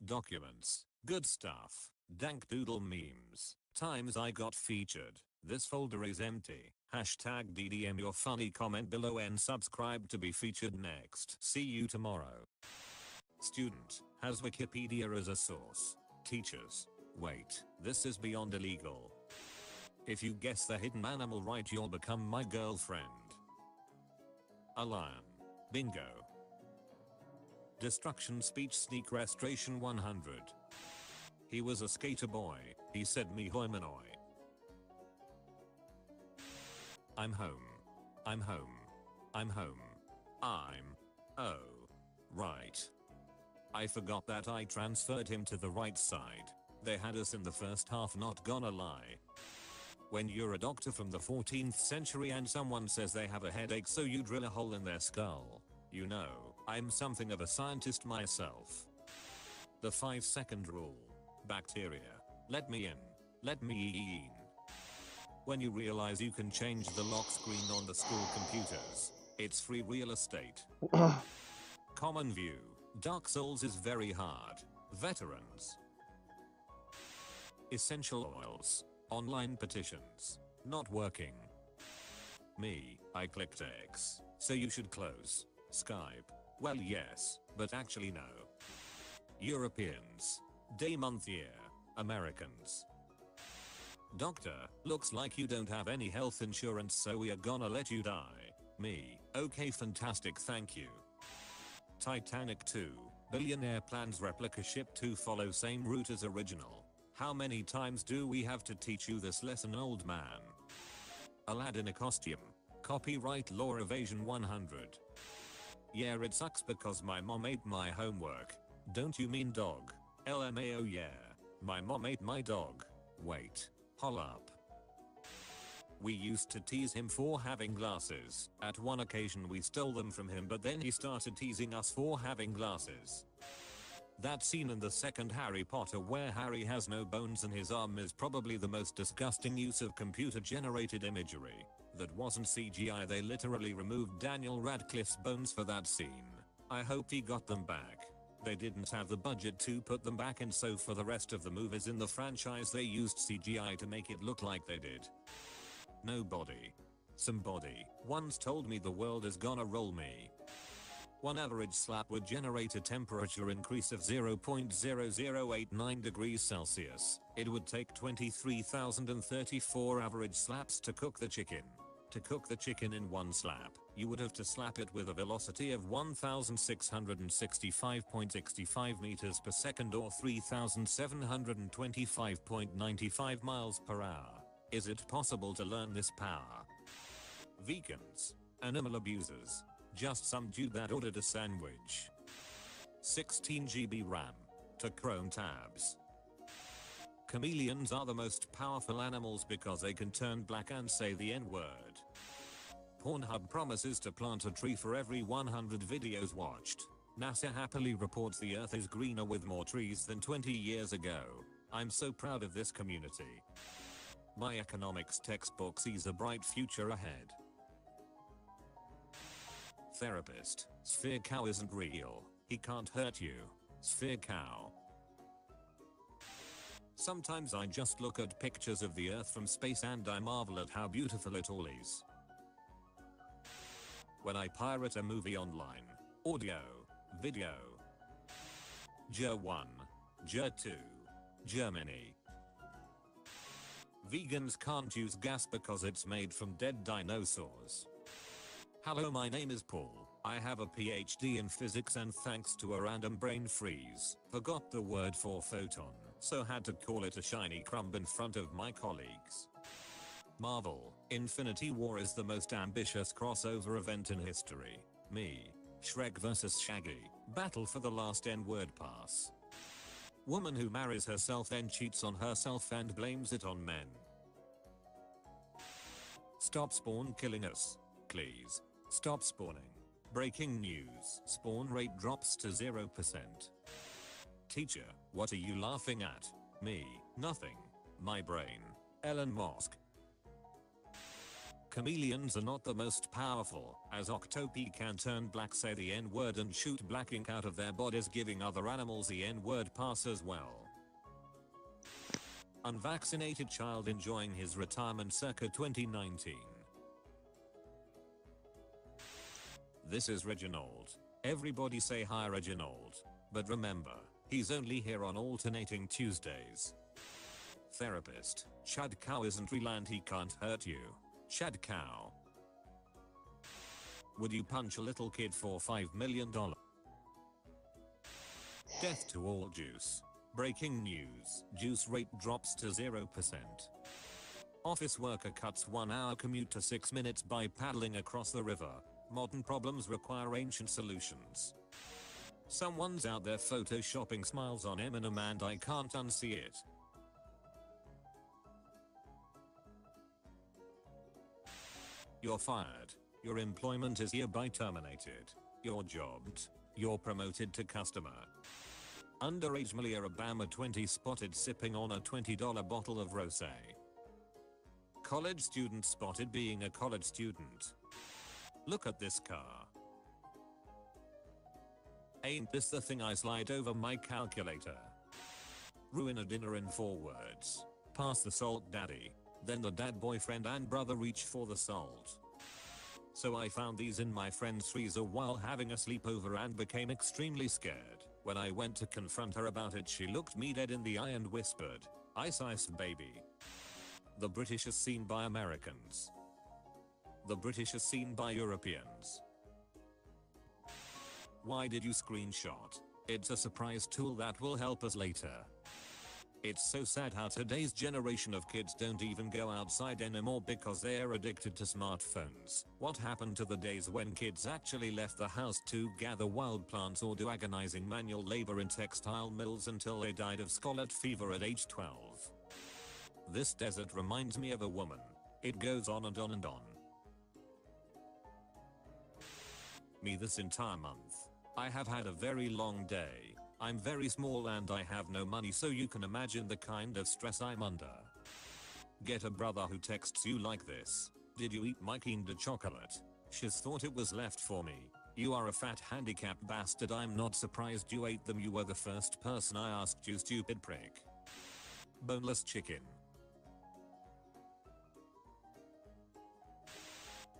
Documents. Good stuff. Dank doodle memes. Times I got featured. This folder is empty. Hashtag DDM your funny comment below and subscribe to be featured next. See you tomorrow. Student. Has Wikipedia as a source. Teachers. Wait. This is beyond illegal. If you guess the hidden animal right, you'll become my girlfriend. A lion. Bingo. Destruction speech sneak restoration 100. He was a skater boy, he said me hoi manoi. I'm home. I'm home. I'm home. Oh. Right. I forgot that I transferred him to the right side. They had us in the first half, not gonna lie. When you're a doctor from the 14th century and someone says they have a headache so you drill a hole in their skull. You know, I'm something of a scientist myself. The 5-second rule. Bacteria. Let me in. Let me in. When you realize you can change the lock screen on the school computers, it's free real estate. Common view. Dark Souls is very hard. Veterans. Essential oils. Online petitions. Not working. Me, I clicked X. So you should close. Skype. Well yes, but actually no. Europeans. Day, month, year. Americans. Doctor, looks like you don't have any health insurance so we are gonna let you die. Me, okay fantastic thank you. Titanic 2. Billionaire plans replica ship to follow same route as original. How many times do we have to teach you this lesson, old man? Aladdin a costume. Copyright law evasion 100. Yeah, it sucks because my mom ate my homework. Don't you mean dog? LMAO yeah. My mom ate my dog. Wait. Hold up. We used to tease him for having glasses. At one occasion we stole them from him, but then he started teasing us for having glasses. That scene in the second Harry Potter where Harry has no bones in his arm is probably the most disgusting use of computer generated imagery. That wasn't CGI, they literally removed Daniel Radcliffe's bones for that scene. I hope he got them back. They didn't have the budget to put them back in, so for the rest of the movies in the franchise they used CGI to make it look like they did. Nobody. Somebody once told me the world is gonna roll me. One average slap would generate a temperature increase of 0.0089 degrees Celsius. It would take 23,034 average slaps to cook the chicken. To cook the chicken in one slap, you would have to slap it with a velocity of 1,665.65 meters per second or 3,725.95 miles per hour. Is it possible to learn this power? Vegans. Animal abusers. Just some dude that ordered a sandwich. 16 GB RAM. To Chrome tabs. Chameleons are the most powerful animals because they can turn black and say the N-word. Pornhub promises to plant a tree for every 100 videos watched. NASA happily reports the Earth is greener with more trees than 20 years ago. I'm so proud of this community. My economics textbook sees a bright future ahead. Therapist. Sphere cow isn't real. He can't hurt you. Sphere cow. Sometimes I just look at pictures of the Earth from space and I marvel at how beautiful it all is. When I pirate a movie online. Audio. Video. Ger 1. Ger 2. Germany. Vegans can't use gas because it's made from dead dinosaurs. Hello, my name is Paul. I have a PhD in physics and thanks to a random brain freeze, forgot the word for photon, so had to call it a shiny crumb in front of my colleagues. Marvel, Infinity War is the most ambitious crossover event in history. Me. Shrek vs Shaggy. Battle for the last N-word pass. Woman who marries herself then cheats on herself and blames it on men. Stop spawn killing us. Please. Stop spawning. Breaking news. Spawn rate drops to 0%. Teacher, what are you laughing at? Me. Nothing. My brain. Elon Musk. Chameleons are not the most powerful, as Octopi can turn black, say the N-word and shoot black ink out of their bodies, giving other animals the N-word pass as well. Unvaccinated child enjoying his retirement circa 2019. This is Reginald. Everybody say hi Reginald. But remember, he's only here on alternating Tuesdays. Therapist. Chad cow isn't real and he can't hurt you. Chad cow. Would you punch a little kid for $5 million? Death to all juice. Breaking news. Juice rate drops to 0%. Office worker cuts 1 hour commute to 6 minutes by paddling across the river. Modern problems require ancient solutions. Someone's out there photoshopping smiles on Eminem and I can't unsee it. You're fired. Your employment is hereby terminated. You're jobbed. You're promoted to customer. Underage Malia Obama 20 spotted sipping on a $20 bottle of rosé. College student spotted being a college student. Look at this car. Ain't this the thing I slide over my calculator? Ruin a dinner in 4 words. Pass the salt daddy. Then the dad boyfriend and brother reach for the salt. So I found these in my friend's freezer while having a sleepover and became extremely scared. When I went to confront her about it, she looked me dead in the eye and whispered, "Ice ice baby." The British is seen by Americans. The British is seen by Europeans. Why did you screenshot? It's a surprise tool that will help us later. It's so sad how today's generation of kids don't even go outside anymore because they're addicted to smartphones. What happened to the days when kids actually left the house to gather wild plants or do agonizing manual labor in textile mills until they died of scarlet fever at age 12? This desert reminds me of a woman. It goes on and on and on. Me this entire month. I have had a very long day. I'm very small and I have no money, so you can imagine the kind of stress I'm under. Get a brother who texts you like this. "Did you eat my Kinder chocolate? She's thought it was left for me. You are a fat handicapped bastard. I'm not surprised you ate them. You were the first person I asked, you stupid prick." Boneless chicken.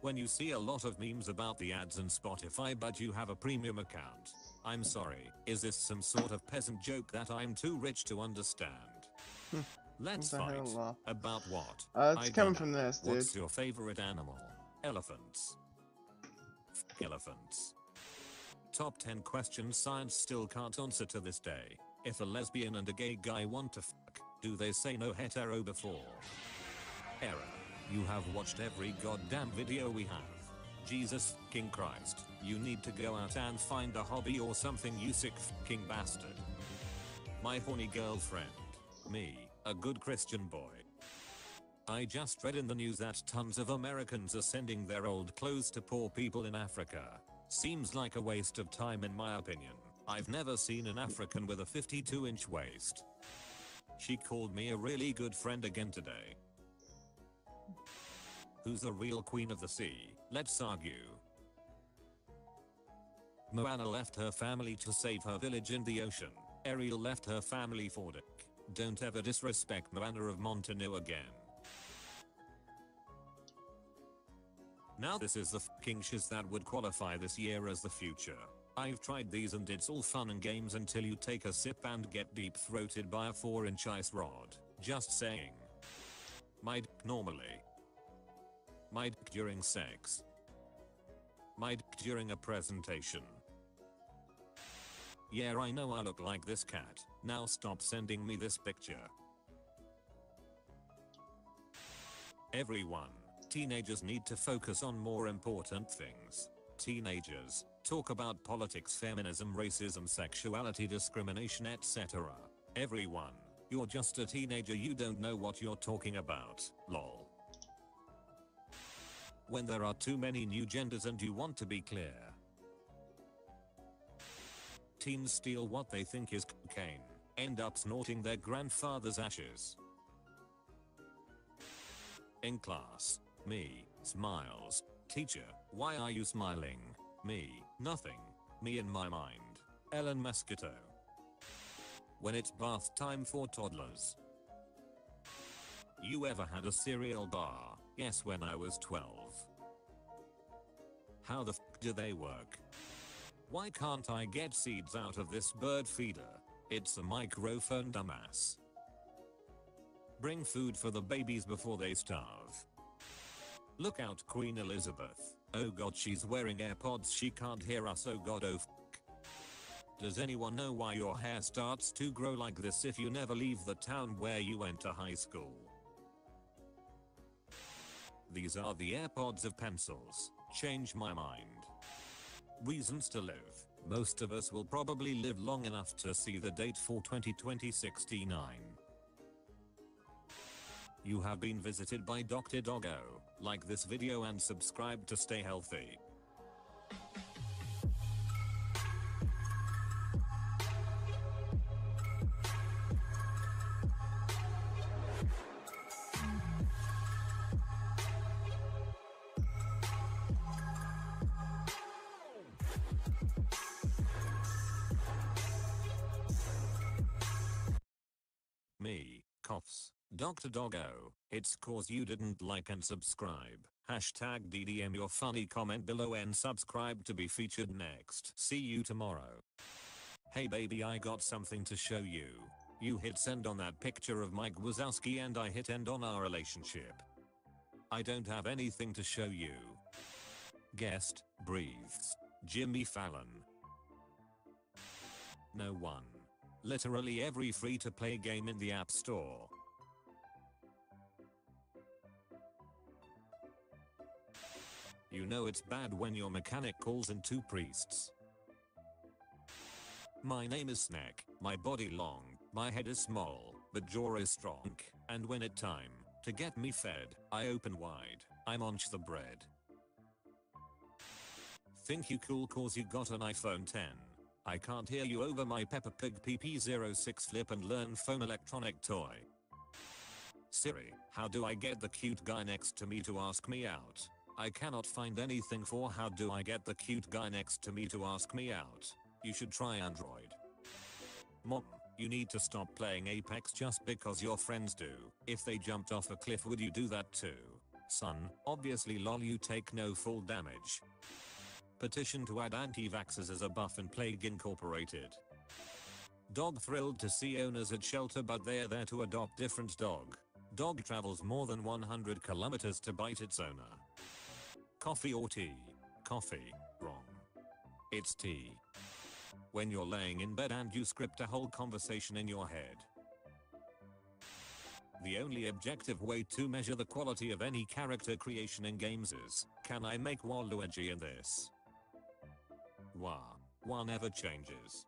When you see a lot of memes about the ads and Spotify but you have a premium account, I'm sorry, is this some sort of peasant joke that I'm too rich to understand? Let's fight. About what? It's coming from this, dude. What's your favorite animal? Elephants. Elephants. Top 10 questions science still can't answer to this day. If a lesbian and a gay guy want to fuck, do they say no hetero before? Error. You have watched every goddamn video we have. Jesus fucking Christ. You need to go out and find a hobby or something, you sick fucking bastard. My horny girlfriend. Me, a good Christian boy. I just read in the news that tons of Americans are sending their old clothes to poor people in Africa. Seems like a waste of time in my opinion. I've never seen an African with a 52-inch waist. She called me a really good friend again today. Who's the real queen of the sea? Let's argue. Moana left her family to save her village in the ocean. Ariel left her family for Dyke. Don't ever disrespect Moana of Montano again. Now this is the fucking shiz that would qualify this year as the future. I've tried these and it's all fun and games until you take a sip and get deep-throated by a 4-inch ice rod. Just saying. My dick normally. My dick during sex. My dick during a presentation. Yeah, I know I look like this cat. Now stop sending me this picture. Everyone, teenagers need to focus on more important things. Teenagers, talk about politics, feminism, racism, sexuality, discrimination, etc. Everyone, you're just a teenager, you don't know what you're talking about, lol. When there are too many new genders and you want to be clear. Teens steal what they think is cocaine, end up snorting their grandfather's ashes. In class, me, smiles. Teacher, why are you smiling? Me, nothing. Me in my mind. Ellen Mosquito. When it's bath time for toddlers. You ever had a cereal bar? Yes, when I was 12. How the f do they work? Why can't I get seeds out of this bird feeder? It's a microphone, dumbass. Bring food for the babies before they starve. Look out, Queen Elizabeth. Oh god, she's wearing AirPods, she can't hear us, oh god, oh f***. Does anyone know why your hair starts to grow like this if you never leave the town where you went to high school? These are the AirPods of pencils. Change my mind. Reasons to live. Most of us will probably live long enough to see the date for 2069. You have been visited by Dr. Doggo. Like this video and subscribe to stay healthy. Me, coughs. Dr. Doggo, it's cause you didn't like and subscribe. Hashtag DDM your funny comment below and subscribe to be featured next. See you tomorrow. Hey baby, I got something to show you. You hit send on that picture of Mike Wazowski and I hit end on our relationship. I don't have anything to show you. Guest, breathes. Jimmy Fallon. No one. Literally every free-to-play game in the App Store. You know it's bad when your mechanic calls in two priests. My name is Snack, my body long, my head is small, but jaw is strong, and when it time to get me fed, I open wide, I munch the bread. Think you cool cause you got an iPhone 10. I can't hear you over my Peppa Pig PP06 flip and learn phone electronic toy. Siri, how do I get the cute guy next to me to ask me out? I cannot find anything for how do I get the cute guy next to me to ask me out. You should try Android. Mom, you need to stop playing Apex just because your friends do. If they jumped off a cliff would you do that too? Son, obviously lol you take no full damage. Petition to add anti-vaxxers as a buff in Plague Incorporated. Dog thrilled to see owners at shelter but they're there to adopt different dog. Dog travels more than 100 kilometers to bite its owner. Coffee or tea? Coffee. Wrong. It's tea. When you're laying in bed and you script a whole conversation in your head. The only objective way to measure the quality of any character creation in games is, can I make Waluigi in this? Wa never changes.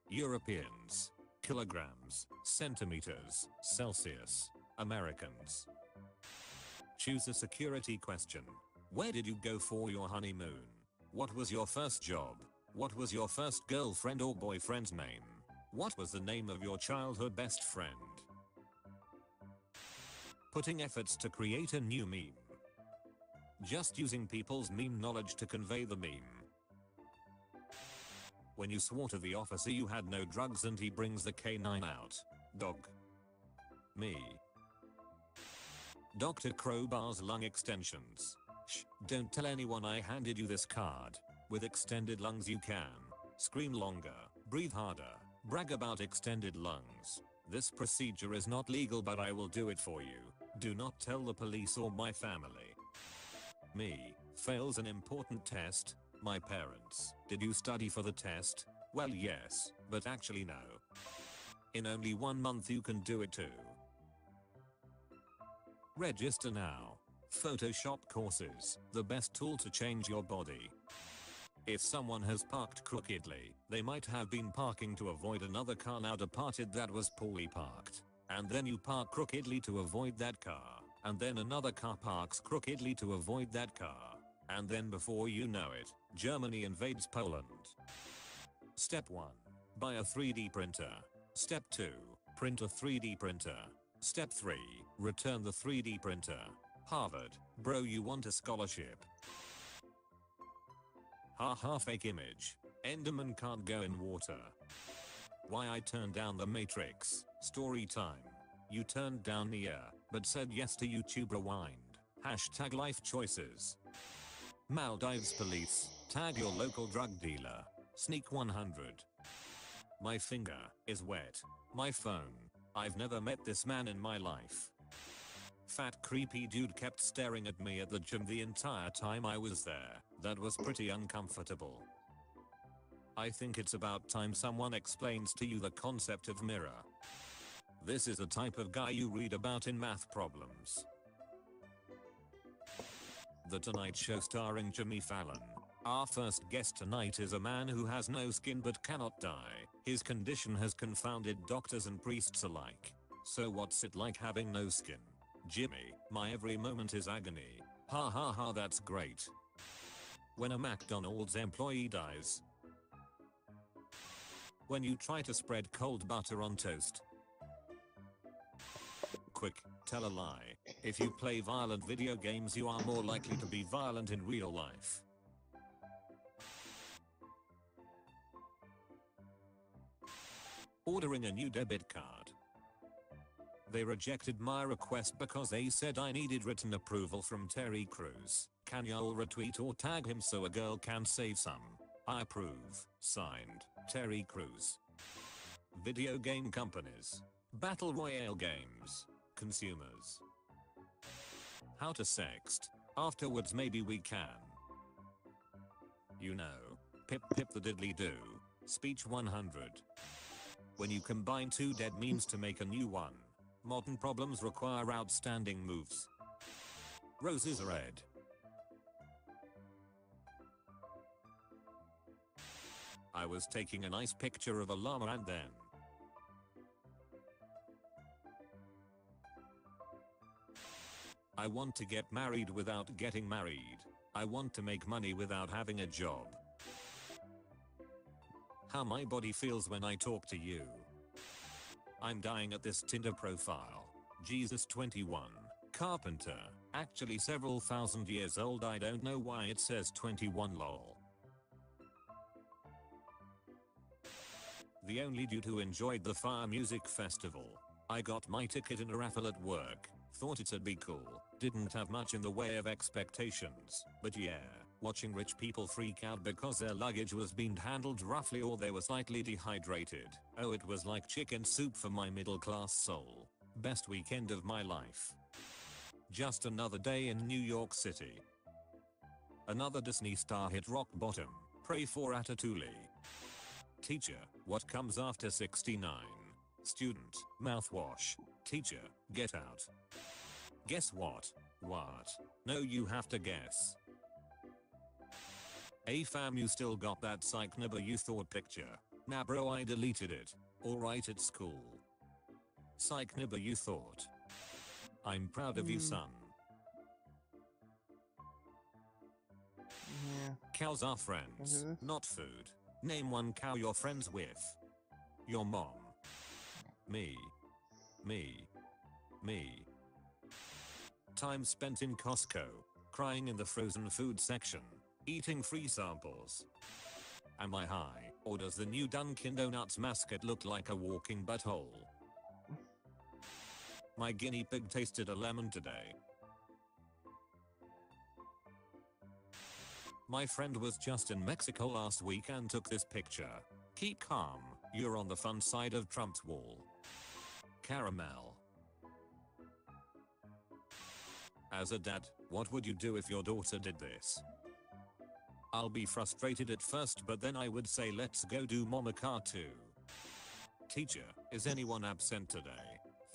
Europeans. Kilograms. Centimeters. Celsius. Americans. Choose a security question. Where did you go for your honeymoon? What was your first job? What was your first girlfriend or boyfriend's name? What was the name of your childhood best friend? Putting efforts to create a new meme. Just using people's meme knowledge to convey the meme. When you swore to the officer you had no drugs and he brings the K9 out. Dog. Me. Dr. Crowbar's lung extensions. Shh, don't tell anyone I handed you this card. With extended lungs you can scream longer, breathe harder, brag about extended lungs. This procedure is not legal but I will do it for you. Do not tell the police or my family. Me. Fails an important test. My parents. Did you study for the test? Well yes, but actually no. In only 1 month you can do it too. Register now. Photoshop courses, the best tool to change your body. If someone has parked crookedly, they might have been parking to avoid another car now departed that was poorly parked. And then you park crookedly to avoid that car. And then another car parks crookedly to avoid that car. And then before you know it, Germany invades Poland. Step 1. Buy a 3D printer. Step 2. Print a 3D printer. Step 3. Return the 3D printer. Harvard, bro you want a scholarship. Haha fake image. Enderman can't go in water. Why I turned down the Matrix. Story time. You turned down Nia, but said yes to YouTube Rewind. Hashtag life choices. Maldives police. Tag your local drug dealer. Sneak 100. My finger is wet. My phone. I've never met this man in my life. Fat creepy dude kept staring at me at the gym the entire time I was there. That was pretty uncomfortable. I think it's about time someone explains to you the concept of mirror. This is the type of guy you read about in math problems. The Tonight Show starring Jimmy Fallon. Our first guest tonight is a man who has no skin but cannot die. His condition has confounded doctors and priests alike. So what's it like having no skin? Jimmy, my every moment is agony. Ha ha ha, that's great. When a McDonald's employee dies. When you try to spread cold butter on toast. Quick, tell a lie. If you play violent video games, you are more likely to be violent in real life. Ordering a new debit card. They rejected my request because they said I needed written approval from Terry Crews. Can y'all retweet or tag him so a girl can save some? I approve. Signed, Terry Crews. Video game companies. Battle Royale games. Consumers. How to sext. Afterwards maybe we can. You know. Pip pip the diddly do. Speech 100. When you combine two dead memes to make a new one. Modern problems require outstanding moves. Roses are red. I was taking a nice picture of a llama and then I want to get married without getting married. I want to make money without having a job. How my body feels when I talk to you. I'm dying at this Tinder profile. Jesus 21. Carpenter. Actually several thousand years old. I don't know why it says 21 lol. The only dude who enjoyed the Fire Music Festival. I got my ticket in a raffle at work. Thought it'd be cool. Didn't have much in the way of expectations. But yeah, watching rich people freak out because their luggage was being handled roughly or they were slightly dehydrated. Oh, it was like chicken soup for my middle class soul. Best weekend of my life. Just another day in New York City. Another Disney star hit rock bottom. Pray for Ratatouille. Teacher, what comes after 69? Student, mouthwash. Teacher, get out. Guess what? What? No, you have to guess. Hey fam, you still got that psych nibber you thought picture? Nah bro, I deleted it. Alright, it's cool. Psych nibber you thought. I'm proud of you, son. Yeah. Cows are friends, not food. Name one cow you're friends with. Your mom. Me. Me. Me. Time spent in Costco. Crying in the frozen food section. Eating free samples. Am I high, or does the new Dunkin' Donuts mascot look like a walking butthole? My guinea pig tasted a lemon today. My friend was just in Mexico last week and took this picture. Keep calm, you're on the fun side of Trump's wall. Caramel. As a dad, what would you do if your daughter did this? I'll be frustrated at first, but then I would say let's go do Mama Car 2. Teacher, is anyone absent today?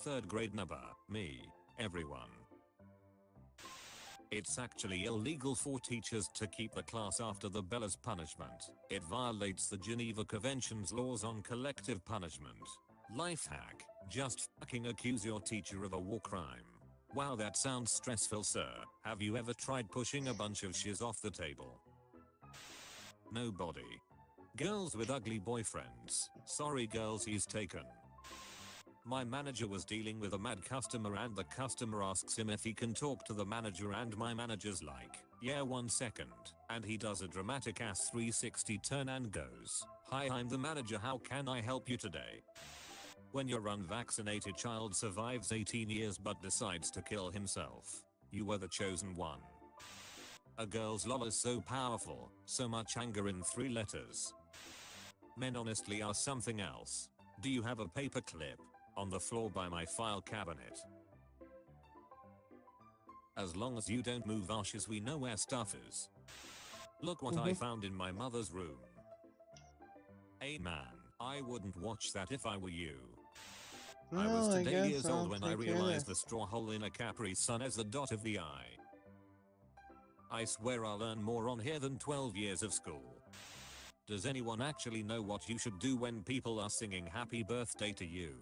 Third grade number, me, everyone. It's actually illegal for teachers to keep the class after the bell as punishment. It violates the Geneva Convention's laws on collective punishment. Life hack, just fucking accuse your teacher of a war crime. Wow, that sounds stressful, sir. Have you ever tried pushing a bunch of shiz off the table? Nobody. Girls with ugly boyfriends. Sorry girls, he's taken. My manager was dealing with a mad customer and the customer asks him if he can talk to the manager and my manager's like, yeah, 1 second. And he does a dramatic ass 360 turn and goes, hi, I'm the manager, how can I help you today? When your unvaccinated child survives 18 years but decides to kill himself, you were the chosen one. A girl's lol is so powerful, so much anger in 3 letters. Men honestly are something else. Do you have a paper clip? On the floor by my file cabinet. As long as you don't move ashes, we know where stuff is. Look what I found in my mother's room. Hey man, I wouldn't watch that if I were you. I was today years old when I realized the straw hole in a Capri Sun as the dot of the eye. I swear I'll learn more on here than 12 years of school. Does anyone actually know what you should do when people are singing happy birthday to you?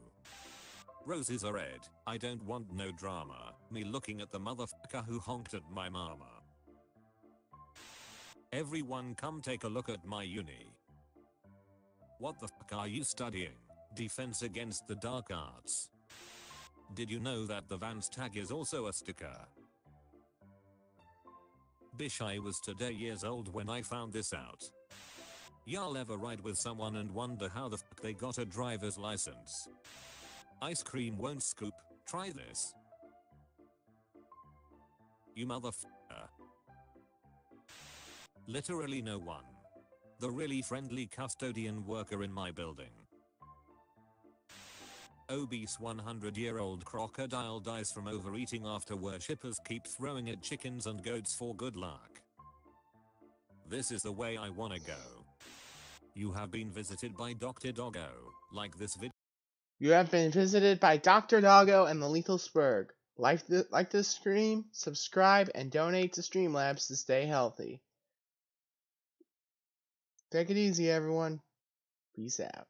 Roses are red, I don't want no drama. Me looking at the motherfucker who honked at my mama. Everyone come take a look at my uni. What the fuck are you studying? Defense against the dark arts. Did you know that the Vans tag is also a sticker? Bish, I was today years old when I found this out. Y'all ever ride with someone and wonder how the fuck they got a driver's license? Ice cream won't scoop, try this. You motherfucker. Literally no one. The really friendly custodian worker in my building. Obese 100-year-old crocodile dies from overeating after worshippers keep throwing at chickens and goats for good luck. This is the way I wanna go. You have been visited by Dr. Doggo. Like this video. You have been visited by Dr. Doggo and the Lethal Sperg. Like this stream, subscribe, and donate to Streamlabs to stay healthy. Take it easy, everyone. Peace out.